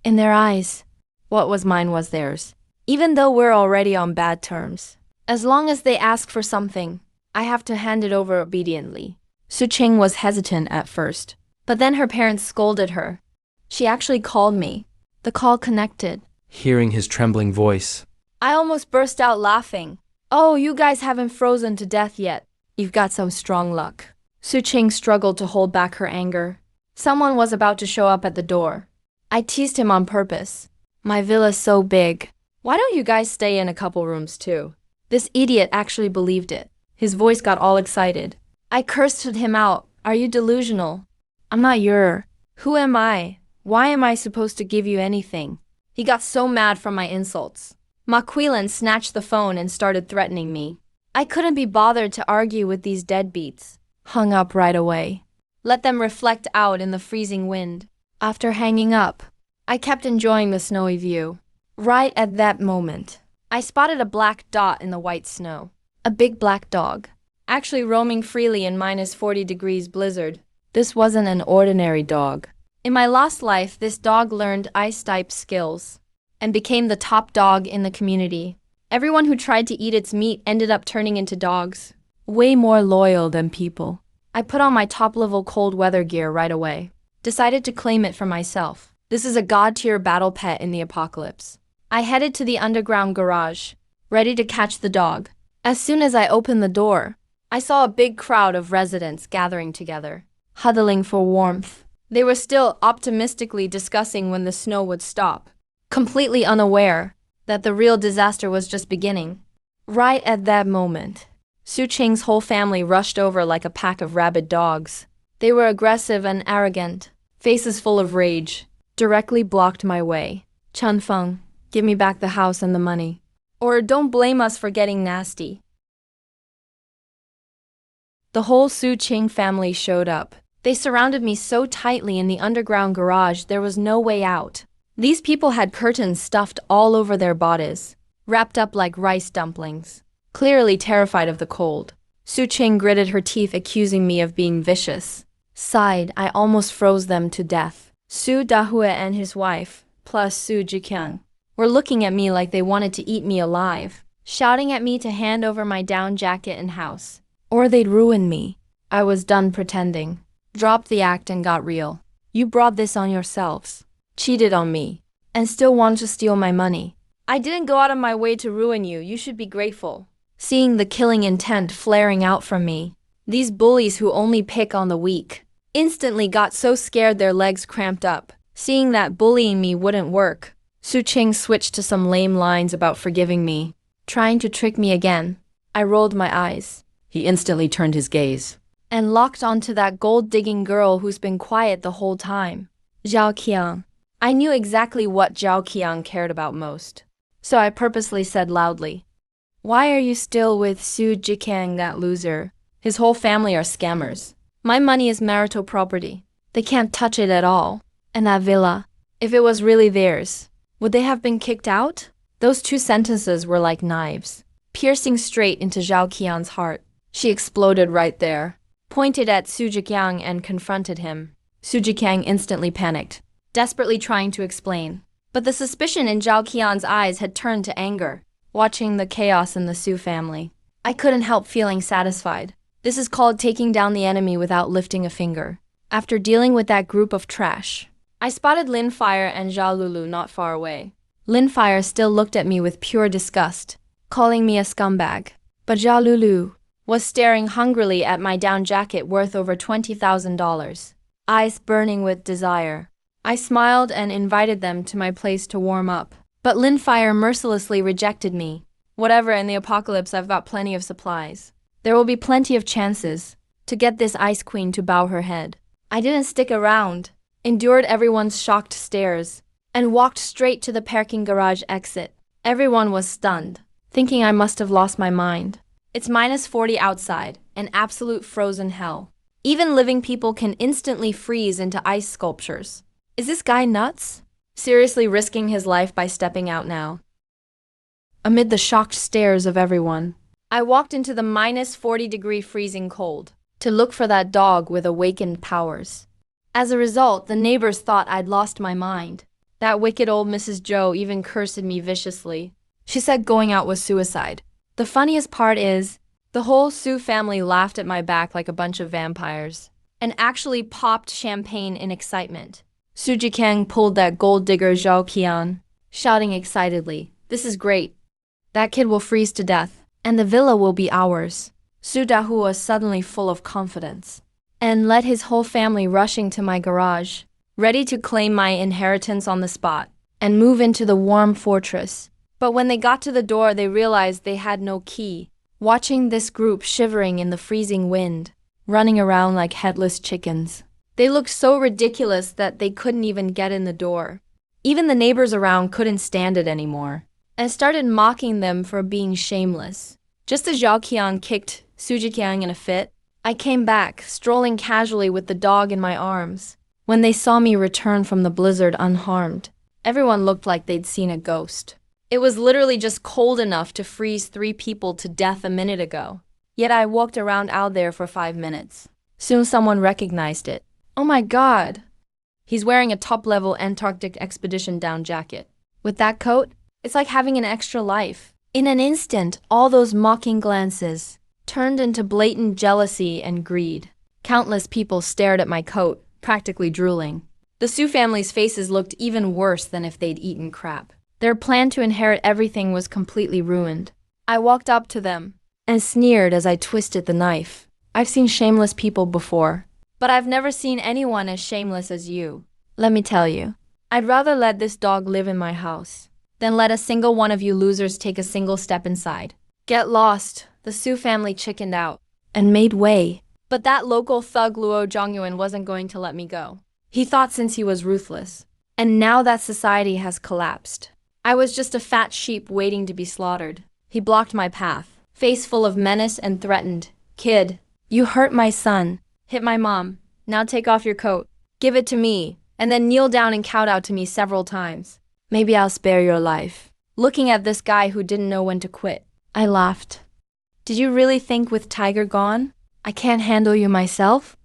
In their eyes, what was mine was theirs, even though we're already on bad terms. As long as they ask for something, I have to hand it over obediently. Su Cheng was hesitant at first, but then her parents scolded her. She actually called me. The call connected. Hearing his trembling voice, I almost burst out laughing. "Oh, you guys haven't frozen to death yet. You've got some strong luck." Su Cheng struggled to hold back her anger. Someone was about to show up at the door. I teased him on purpose. "My villa's so big. Why don't you guys stay in a couple rooms too?" This idiot actually believed it. His voice got all excited. I cursed him out. "Are you delusional? I'm not your. Who am I? Why am I supposed to give you anything? He got so mad from my insults. Maquilin snatched the phone and started threatening me. I couldn't be bothered to argue with these deadbeats. Hung up right away. Let them reflect out in the freezing wind. After hanging up, I kept enjoying the snowy view. Right at that moment, I spotted a black dot in the white snow. A big black dog, actually roaming freely in -40 degrees blizzard. This wasn't an ordinary dog. In my lost life, this dog learned ice-type skills and became the top dog in the community. Everyone who tried to eat its meat ended up turning into dogs. Way more loyal than people. I put on my top-level cold weather gear right away. Decided to claim it for myself. This is a god-tier battle pet in the apocalypse. I headed to the underground garage, ready to catch the dog. As soon as I opened the door, I saw a big crowd of residents gathering together, huddling for warmth. They were still optimistically discussing when the snow would stop, completely unaware that the real disaster was just beginning. Right at that moment, Su Qing's whole family rushed over like a pack of rabid dogs. They were aggressive and arrogant, faces full of rage, directly blocked my way. Chunfeng, give me back the house and the money. Or don't blame us for getting nasty. The whole Su Qing family showed up. They surrounded me so tightly in the underground garage there was no way out. These people had curtains stuffed all over their bodies, wrapped up like rice dumplings. Clearly terrified of the cold, Su Qing gritted her teeth, accusing me of being vicious. Sighed, I almost froze them to death. Su Dahue and his wife, plus Su Jiqiang, were looking at me like they wanted to eat me alive, shouting at me to hand over my down jacket and house, or they'd ruin me. I was done pretending, dropped the act and got real. You brought this on yourselves, cheated on me, and still want to steal my money. I didn't go out of my way to ruin you, you should be grateful. Seeing the killing intent flaring out from me, these bullies who only pick on the weak instantly got so scared their legs cramped up. Seeing that bullying me wouldn't work, Su Qing switched to some lame lines about forgiving me, trying to trick me again. I rolled my eyes. He instantly turned his gaze and locked onto that gold-digging girl who's been quiet the whole time. Zhao Qiang. I knew exactly what Zhao Qiang cared about most, so I purposely said loudly, "Why are you still with Su Jiqiang, that loser? His whole family are scammers. My money is marital property. They can't touch it at all. And that villa, if it was really theirs, would they have been kicked out?" Those two sentences were like knives, piercing straight into Zhao Qian's heart. She exploded right there, pointed at Su Jiqiang and confronted him. Su Jiqiang instantly panicked, desperately trying to explain. But the suspicion in Zhao Qian's eyes had turned to anger. Watching the chaos in the Su family, I couldn't help feeling satisfied. This is called taking down the enemy without lifting a finger. After dealing with that group of trash, I spotted Lin Fire and Zhao Lulu not far away. Lin Fire still looked at me with pure disgust, calling me a scumbag. But Zhao Lulu was staring hungrily at my down jacket worth over $20,000, eyes burning with desire. I smiled and invited them to my place to warm up. But Lin Fire mercilessly rejected me. Whatever, in the apocalypse I've got plenty of supplies. There will be plenty of chances to get this ice queen to bow her head. I didn't stick around, endured everyone's shocked stares, and walked straight to the parking garage exit. Everyone was stunned, thinking I must have lost my mind. It's -40 outside, an absolute frozen hell. Even living people can instantly freeze into ice sculptures. Is this guy nuts? Seriously risking his life by stepping out now? Amid the shocked stares of everyone, I walked into the -40-degree freezing cold to look for that dog with awakened powers. As a result, the neighbors thought I'd lost my mind. That wicked old Mrs. Zhou even cursed me viciously. She said going out was suicide. The funniest part is, the whole Su family laughed at my back like a bunch of vampires, and actually popped champagne in excitement. Su Jiqiang pulled that gold digger Zhao Qian, shouting excitedly, "This is great. That kid will freeze to death, and the villa will be ours." Su Dahu was suddenly full of confidence, and led his whole family rushing to my garage, ready to claim my inheritance on the spot, and move into the warm fortress. But when they got to the door, they realized they had no key. Watching this group shivering in the freezing wind, running around like headless chickens, They looked so ridiculous that they couldn't even get in the door. Even the neighbors around couldn't stand it anymore and started mocking them for being shameless. Just as Zhao Qian kicked Su Jiqiang in a fit, I came back, strolling casually with the dog in my arms. When they saw me return from the blizzard unharmed, everyone looked like they'd seen a ghost. It was literally just cold enough to freeze 3 people to death a minute ago. Yet I walked around out there for 5 minutes. Soon someone recognized it. Oh my god! He's wearing a top-level Antarctic expedition down jacket. With that coat, it's like having an extra life. In an instant, all those mocking glances turned into blatant jealousy and greed. Countless people stared at my coat, practically drooling. The Su family's faces looked even worse than if they'd eaten crap. Their plan to inherit everything was completely ruined. I walked up to them and sneered as I twisted the knife. I've seen shameless people before, but I've never seen anyone as shameless as you. Let me tell you, I'd rather let this dog live in my house than let a single one of you losers take a single step inside. Get lost. The Su family chickened out and made way. But that local thug Luo Zhongyuan wasn't going to let me go. He thought since he was ruthless. And now that society has collapsed, I was just a fat sheep waiting to be slaughtered. He blocked my path, face full of menace, and threatened. Kid, you hurt my son, hit my mom. Now take off your coat, give it to me, and then kneel down and kowtow to me several times. Maybe I'll spare your life. Looking at this guy who didn't know when to quit, I laughed. Did you really think with Tiger gone, I can't handle you myself?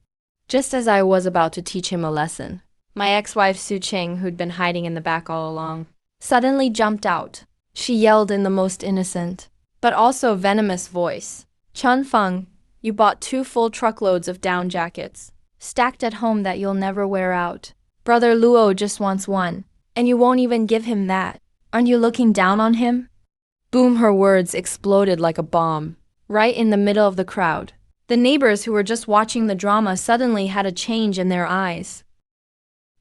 Just as I was about to teach him a lesson, my ex-wife Su Qing, who'd been hiding in the back all along, suddenly jumped out. She yelled in the most innocent, but also venomous voice. Chun Feng, you bought 2 full truckloads of down jackets, stacked at home that you'll never wear out. Brother Luo just wants one, and you won't even give him that. Aren't you looking down on him? Boom, her words exploded like a bomb, right in the middle of the crowd. The neighbors who were just watching the drama suddenly had a change in their eyes.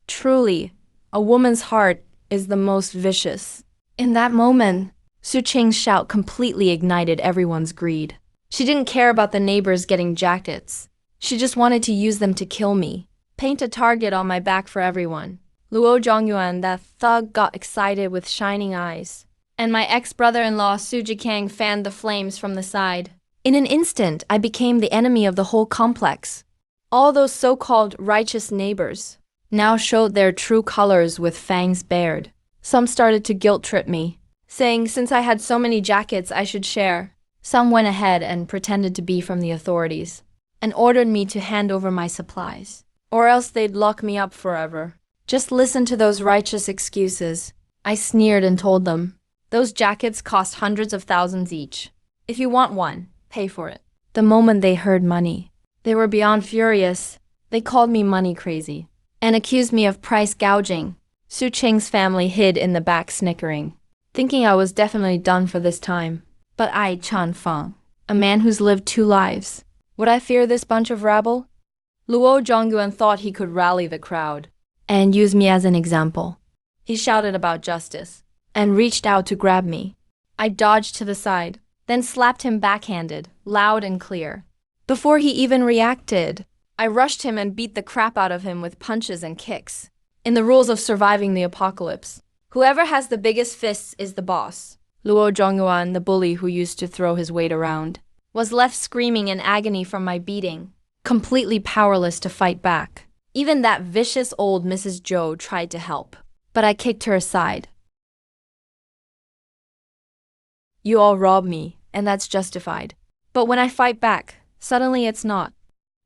Truly, a woman's heart is the most vicious. In that moment, Su Qing's shout completely ignited everyone's greed. She didn't care about the neighbors getting jackets. She just wanted to use them to kill me, paint a target on my back for everyone. Luo Zhongyuan, that thug, got excited with shining eyes, and my ex-brother-in-law Su Jiqiang fanned the flames from the side. In an instant, I became the enemy of the whole complex. All those so-called righteous neighbors now showed their true colors with fangs bared. Some started to guilt-trip me, saying since I had so many jackets I should share. Some went ahead and pretended to be from the authorities and ordered me to hand over my supplies, or else they'd lock me up forever. Just listen to those righteous excuses. I sneered and told them, those jackets cost hundreds of thousands each. If you want one, pay for it. The moment they heard money, they were beyond furious. They called me money crazy and accused me of price gouging. Su Qing's family hid in the back snickering, thinking I was definitely done for this time. But I, Chan Feng, a man who's lived 2 lives, would I fear this bunch of rabble? Luo Zhongyuan thought he could rally the crowd and use me as an example. He shouted about justice and reached out to grab me. I dodged to the side, then slapped him backhanded, loud and clear. Before he even reacted, I rushed him and beat the crap out of him with punches and kicks. In the rules of surviving the apocalypse, whoever has the biggest fists is the boss. Luo Zhongyuan, the bully who used to throw his weight around, was left screaming in agony from my beating, completely powerless to fight back. Even that vicious old Mrs. Zhou tried to help, but I kicked her aside. You all rob me, and that's justified. But when I fight back, suddenly it's not.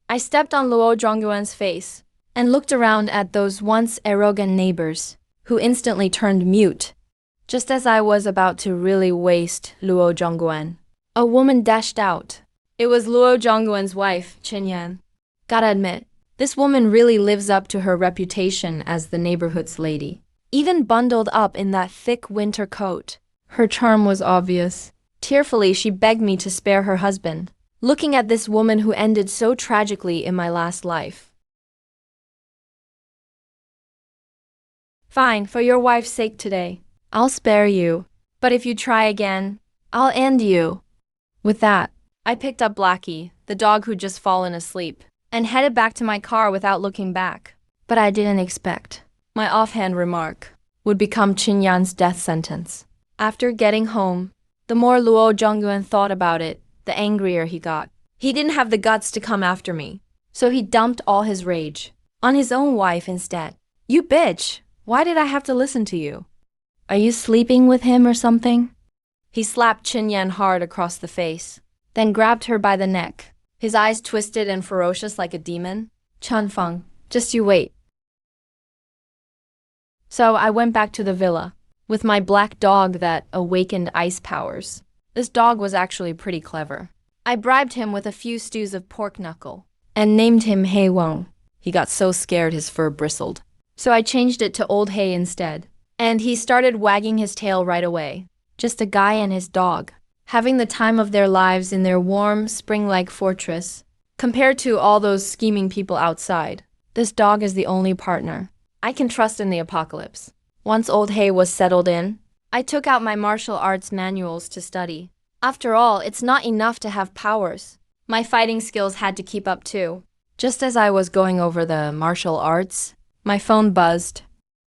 I stepped on Luo Zhongyuan's face and looked around at those once arrogant neighbors, who instantly turned mute. Just as I was about to really waste Luo Zhongyuan, a woman dashed out. It was Luo Zhongyuan's wife, Qinyan. Gotta admit, this woman really lives up to her reputation as the neighborhood's lady. Even bundled up in that thick winter coat, her charm was obvious. Tearfully, she begged me to spare her husband, looking at this woman who ended so tragically in my last life. Fine, for your wife's sake today, I'll spare you. But if you try again, I'll end you. With that, I picked up Blackie, the dog who'd just fallen asleep, and headed back to my car without looking back. But I didn't expect my offhand remark would become Qin Yan's death sentence. After getting home, the more Luo Zhongyuan thought about it, the angrier he got. He didn't have the guts to come after me, so he dumped all his rage on his own wife instead. "You bitch! Why did I have to listen to you? Are you sleeping with him or something?" He slapped Qin Yan hard across the face, then grabbed her by the neck, his eyes twisted and ferocious like a demon. "Chunfeng, just you wait." So I went back to the villa with my black dog that awakened ice powers. This dog was actually pretty clever. I bribed him with a few stews of pork knuckle and named him Hei Weng. He got so scared his fur bristled. So I changed it to Old Hay instead. And he started wagging his tail right away. Just a guy and his dog, having the time of their lives in their warm, spring-like fortress. Compared to all those scheming people outside, this dog is the only partner I can trust in the apocalypse. Once Old Hay was settled in, I took out my martial arts manuals to study. After all, it's not enough to have powers. My fighting skills had to keep up too. Just as I was going over the martial arts, my phone buzzed.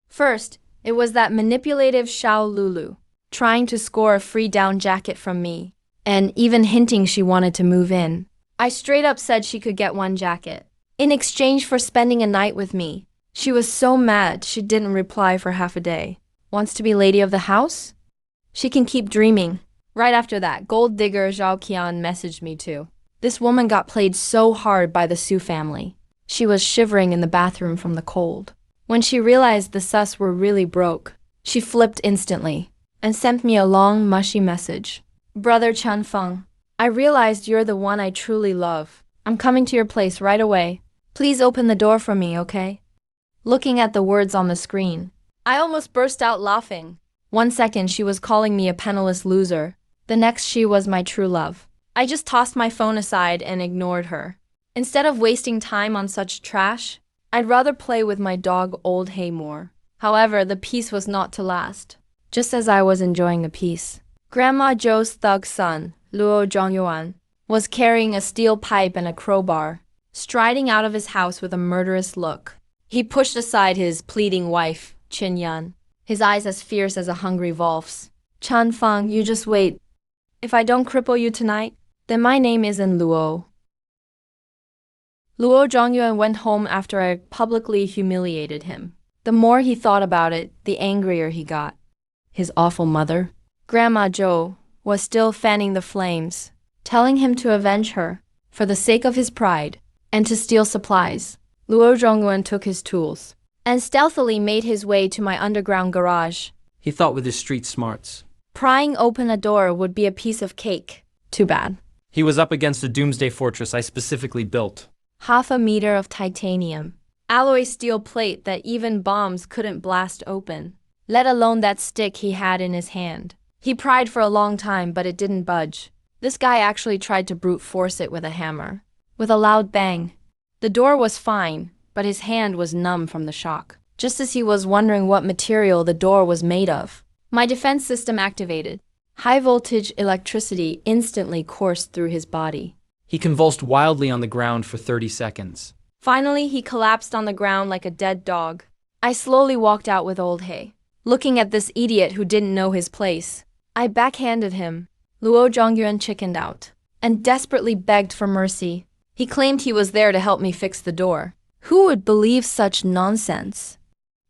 First, it was that manipulative Xiao Lulu, trying to score a free down jacket from me, and even hinting she wanted to move in. I straight up said she could get one jacket, in exchange for spending a night with me. She was so mad she didn't reply for half a day. Wants to be lady of the house? She can keep dreaming. Right after that, gold digger Zhao Qian messaged me too. This woman got played so hard by the Su family. She was shivering in the bathroom from the cold. When she realized the sus were really broke, she flipped instantly and sent me a long, mushy message. "Brother Chunfeng, I realized you're the one I truly love. I'm coming to your place right away. Please open the door for me, okay?" Looking at the words on the screen, I almost burst out laughing. One second she was calling me a penniless loser. The next she was my true love. I just tossed my phone aside and ignored her. Instead of wasting time on such trash, I'd rather play with my dog Old Hay more. However, the peace was not to last. Just as I was enjoying the peace, Grandma Zhou's thug son, Luo Zhongyuan, was carrying a steel pipe and a crowbar, striding out of his house with a murderous look. He pushed aside his pleading wife, Qin Yan, his eyes as fierce as a hungry wolf's. "Chunfeng, you just wait. If I don't cripple you tonight, then my name isn't Luo." Luo Zhongyuan went home after I publicly humiliated him. The more he thought about it, the angrier he got. His awful mother, Grandma Zhou, was still fanning the flames, telling him to avenge her, for the sake of his pride, and to steal supplies. Luo Zhongyuan took his tools and stealthily made his way to my underground garage. He thought with his street smarts. Prying open a door would be a piece of cake. Too bad. He was up against a doomsday fortress I specifically built. 1/2 meter of titanium, alloy steel plate that even bombs couldn't blast open, let alone that stick he had in his hand. He pried for a long time, but it didn't budge. This guy actually tried to brute force it with a hammer. With a loud bang, the door was fine, but his hand was numb from the shock. Just as he was wondering what material the door was made of, my defense system activated. High voltage electricity instantly coursed through his body. He convulsed wildly on the ground for 30 seconds. Finally, he collapsed on the ground like a dead dog. I slowly walked out with Old Hay, looking at this idiot who didn't know his place. I backhanded him. Luo Zhongyuan chickened out and desperately begged for mercy. He claimed he was there to help me fix the door. Who would believe such nonsense?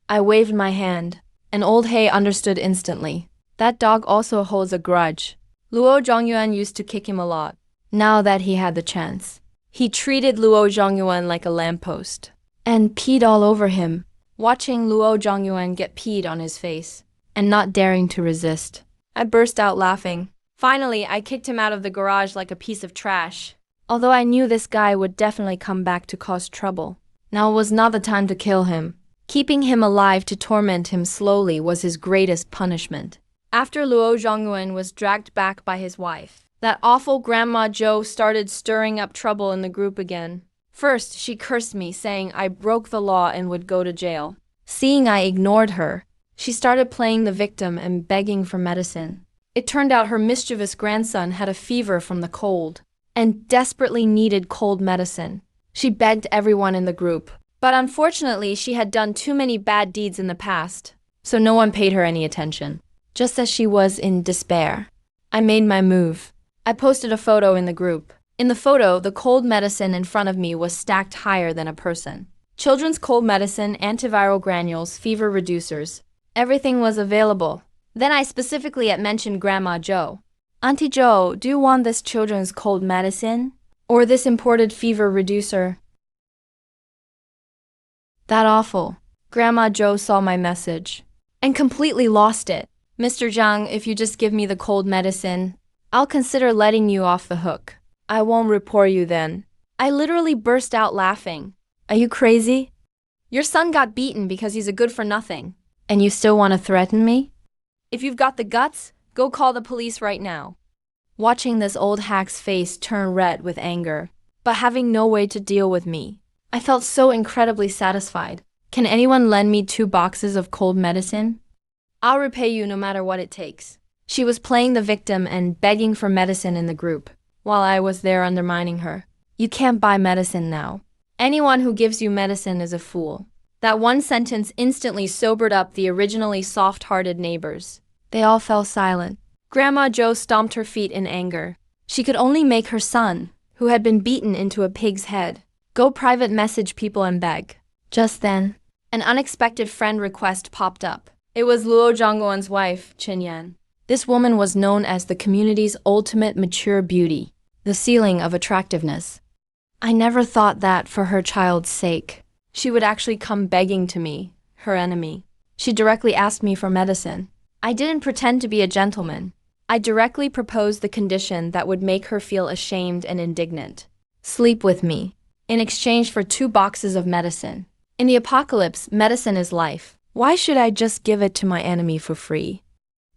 I waved my hand, and Old Hay understood instantly. That dog also holds a grudge. Luo Zhongyuan used to kick him a lot. Now that he had the chance, he treated Luo Zhongyuan like a lamppost and peed all over him. Watching Luo Zhongyuan get peed on his face and not daring to resist, I burst out laughing. Finally, I kicked him out of the garage like a piece of trash. Although I knew this guy would definitely come back to cause trouble, now was not the time to kill him. Keeping him alive to torment him slowly was his greatest punishment. After Luo Zhongyuan was dragged back by his wife, that awful Grandma Zhou started stirring up trouble in the group again. First, she cursed me, saying I broke the law and would go to jail. Seeing I ignored her, she started playing the victim and begging for medicine. It turned out her mischievous grandson had a fever from the cold and desperately needed cold medicine. She begged everyone in the group. But unfortunately, she had done too many bad deeds in the past, so no one paid her any attention. Just as she was in despair, I made my move. I posted a photo in the group. In the photo, the cold medicine in front of me was stacked higher than a person. Children's cold medicine, antiviral granules, fever reducers. Everything was available. Then I specifically had mentioned Grandma Joe. Auntie Joe, do you want this children's cold medicine? Or this imported fever reducer? That awful. Grandma Joe saw my message and completely lost it. Mr. Zhang, if you just give me the cold medicine, I'll consider letting you off the hook. I won't report you then. I literally burst out laughing. Are you crazy? Your son got beaten because he's a good-for-nothing. And you still want to threaten me? If you've got the guts, go call the police right now. Watching this old hack's face turn red with anger, but having no way to deal with me, I felt so incredibly satisfied. Can anyone lend me 2 boxes of cold medicine? I'll repay you no matter what it takes. She was playing the victim and begging for medicine in the group, while I was there undermining her. You can't buy medicine now. Anyone who gives you medicine is a fool. That one sentence instantly sobered up the originally soft-hearted neighbors. They all fell silent. Grandma Joe stomped her feet in anger. She could only make her son, who had been beaten into a pig's head, go private message people and beg. Just then, an unexpected friend request popped up. It was Luo Zhangguan's wife, Qinyan. This woman was known as the community's ultimate mature beauty, the ceiling of attractiveness. I never thought that, for her child's sake, she would actually come begging to me, her enemy. She directly asked me for medicine. I didn't pretend to be a gentleman. I directly proposed the condition that would make her feel ashamed and indignant. Sleep with me, in exchange for 2 boxes of medicine. In the apocalypse, medicine is life. Why should I just give it to my enemy for free?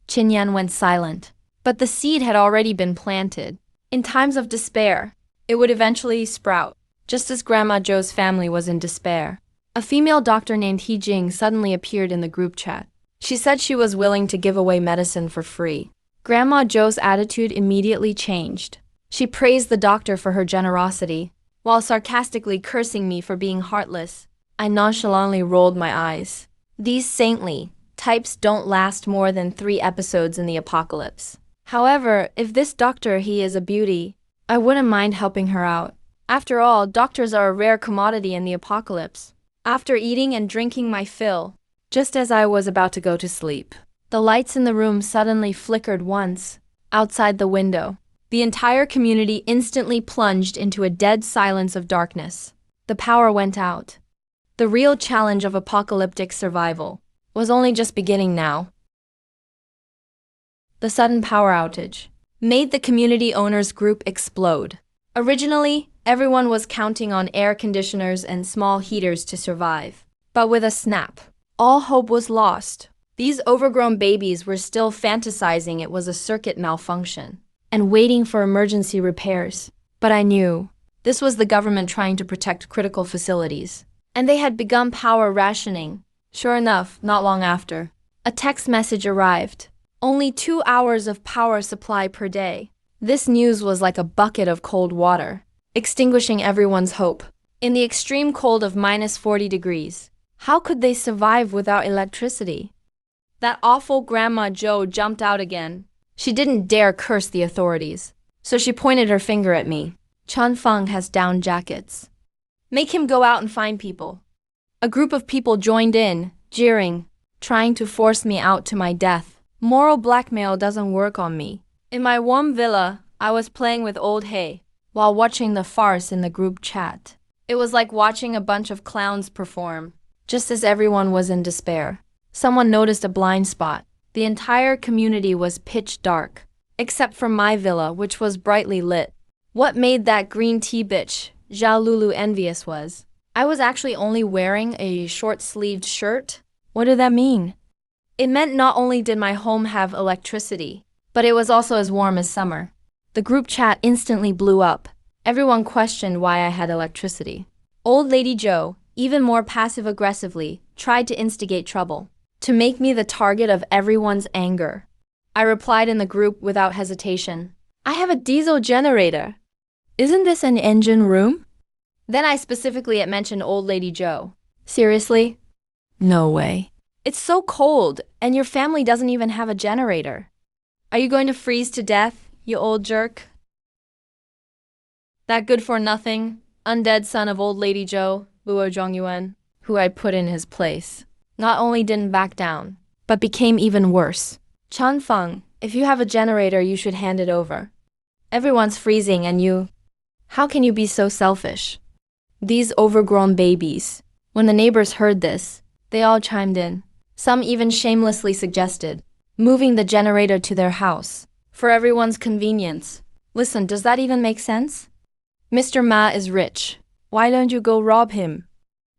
Qinyan went silent. But the seed had already been planted. In times of despair, it would eventually sprout, just as Grandma Joe's family was in despair. A female doctor named He Jing suddenly appeared in the group chat. She said she was willing to give away medicine for free. Grandma Joe's attitude immediately changed. She praised the doctor for her generosity, while sarcastically cursing me for being heartless. I nonchalantly rolled my eyes. These saintly types don't last more than 3 episodes in the apocalypse. However, if this doctor he is a beauty, I wouldn't mind helping her out. After all, doctors are a rare commodity in the apocalypse. After eating and drinking my fill, just as I was about to go to sleep, the lights in the room suddenly flickered once. Outside the window, the entire community instantly plunged into a dead silence of darkness. The power went out. The real challenge of apocalyptic survival was only just beginning now. The sudden power outage made the community owners group explode. Originally, everyone was counting on air conditioners and small heaters to survive. But with a snap, all hope was lost. These overgrown babies were still fantasizing it was a circuit malfunction and waiting for emergency repairs. But I knew this was the government trying to protect critical facilities, and they had begun power rationing. Sure enough, not long after, a text message arrived. Only 2 hours of power supply per day. This news was like a bucket of cold water, extinguishing everyone's hope. In the extreme cold of -40 degrees, how could they survive without electricity? That awful Grandma Joe jumped out again. She didn't dare curse the authorities, so she pointed her finger at me. Chun Feng has down jackets. Make him go out and find people. A group of people joined in, jeering, trying to force me out to my death. Moral blackmail doesn't work on me. In my warm villa, I was playing with old hay while watching the farce in the group chat. It was like watching a bunch of clowns perform. Just as everyone was in despair, someone noticed a blind spot. The entire community was pitch dark, except for my villa, which was brightly lit. What made that green tea bitch, Zhao Lulu, envious was I was actually only wearing a short-sleeved shirt. What did that mean? It meant not only did my home have electricity, but it was also as warm as summer. The group chat instantly blew up. Everyone questioned why I had electricity. Old Lady Joe, even more passive-aggressively, tried to instigate trouble, to make me the target of everyone's anger. I replied in the group without hesitation. I have a diesel generator. Isn't this an engine room? Then I specifically had mentioned Old Lady Joe. Seriously? No way. It's so cold, and your family doesn't even have a generator. Are you going to freeze to death, you old jerk? That good-for-nothing, undead son of Old Lady Joe, Luo Zhongyuan, who I put in his place, not only didn't back down, but became even worse. Chan Feng, if you have a generator, you should hand it over. Everyone's freezing and you... How can you be so selfish? These overgrown babies. When the neighbors heard this, they all chimed in. Some even shamelessly suggested moving the generator to their house for everyone's convenience. Listen, does that even make sense? Mr. Ma is rich. Why don't you go rob him?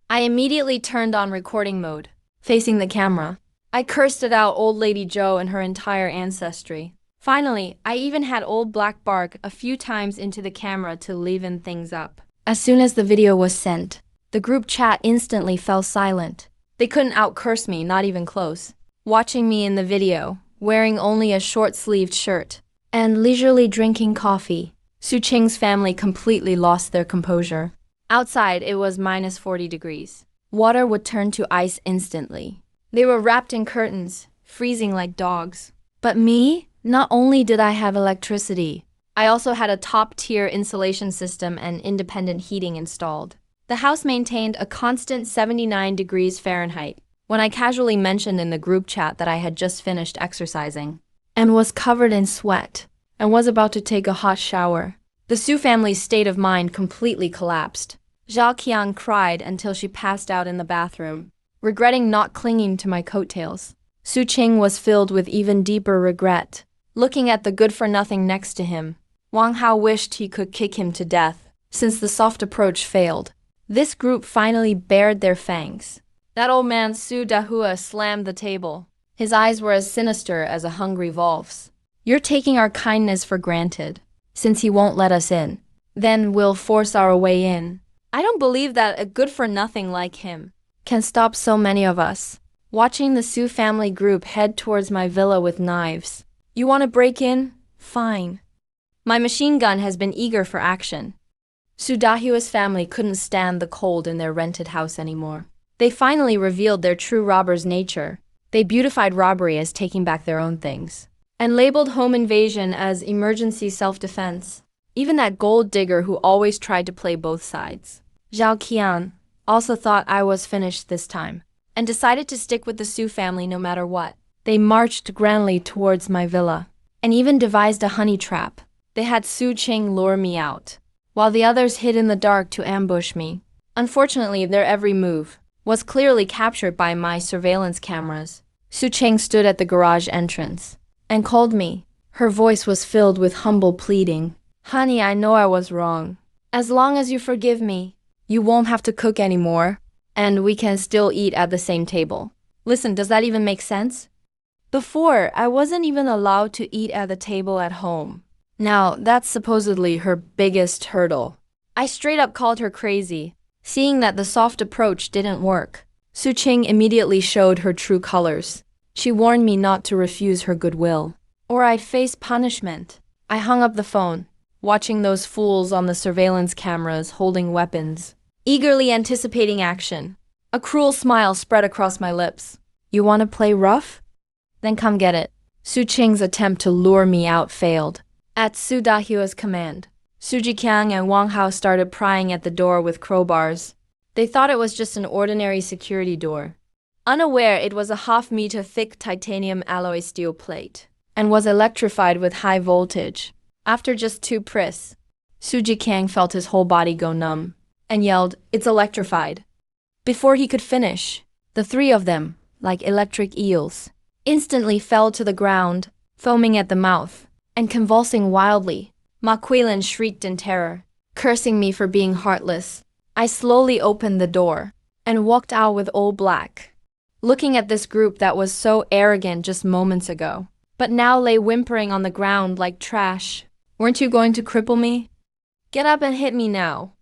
I immediately turned on recording mode, facing the camera. I cursed it out Old Lady Joe and her entire ancestry. Finally, I even had Old Black bark a few times into the camera to liven things up. As soon as the video was sent, the group chat instantly fell silent. They couldn't out-curse me, not even close. Watching me in the video, wearing only a short-sleeved shirt, and leisurely drinking coffee, Su Qing's family completely lost their composure. Outside, it was minus 40 degrees. Water would turn to ice instantly. They were wrapped in curtains, freezing like dogs. But me? Not only did I have electricity, I also had a top-tier insulation system and independent heating installed. The house maintained a constant 79 degrees Fahrenheit when I casually mentioned in the group chat that I had just finished exercising and was covered in sweat and was about to take a hot shower. The Su family's state of mind completely collapsed. Zhao Qiang cried until she passed out in the bathroom, regretting not clinging to my coattails. Su Qing was filled with even deeper regret. Looking at the good-for-nothing next to him, Wang Hao wished he could kick him to death, since the soft approach failed. This group finally bared their fangs. That old man Su Dahua slammed the table. His eyes were as sinister as a hungry wolf's. You're taking our kindness for granted, since he won't let us in. Then we'll force our way in. I don't believe that a good-for-nothing like him can stop so many of us. Watching the Su family group head towards my villa with knives. You want to break in? Fine. My machine gun has been eager for action. Su Dahua's family couldn't stand the cold in their rented house anymore. They finally revealed their true robber's nature. They beautified robbery as taking back their own things, and labeled home invasion as emergency self-defense. Even that gold digger who always tried to play both sides, Zhao Qian, also thought I was finished this time, and decided to stick with the Su family no matter what. They marched grandly towards my villa, and even devised a honey trap. They had Su Qing lure me out, while the others hid in the dark to ambush me. Unfortunately, their every move was clearly captured by my surveillance cameras. Su Qing stood at the garage entrance and called me. Her voice was filled with humble pleading. Honey, I know I was wrong. As long as you forgive me, you won't have to cook anymore, and we can still eat at the same table. Listen, does that even make sense? Before, I wasn't even allowed to eat at the table at home. Now, that's supposedly her biggest hurdle. I straight up called her crazy. Seeing that the soft approach didn't work, Su Qing immediately showed her true colors. She warned me not to refuse her goodwill, or I'd face punishment. I hung up the phone, watching those fools on the surveillance cameras holding weapons, eagerly anticipating action. A cruel smile spread across my lips. You want to play rough? Then come get it. Su Qing's attempt to lure me out failed. At Su Dahua's command, Su Jiqiang and Wang Hao started prying at the door with crowbars. They thought it was just an ordinary security door, unaware it was a half-meter thick titanium alloy steel plate, and was electrified with high voltage. After just 2 pris, Su Jiqiang felt his whole body go numb, and yelled, "It's electrified." Before he could finish, the 3 of them, like electric eels, instantly fell to the ground, foaming at the mouth, and convulsing wildly. Ma Quilin shrieked in terror, cursing me for being heartless. I slowly opened the door and walked out with Old Black, looking at this group that was so arrogant just moments ago, but now lay whimpering on the ground like trash. Weren't you going to cripple me? Get up and hit me now.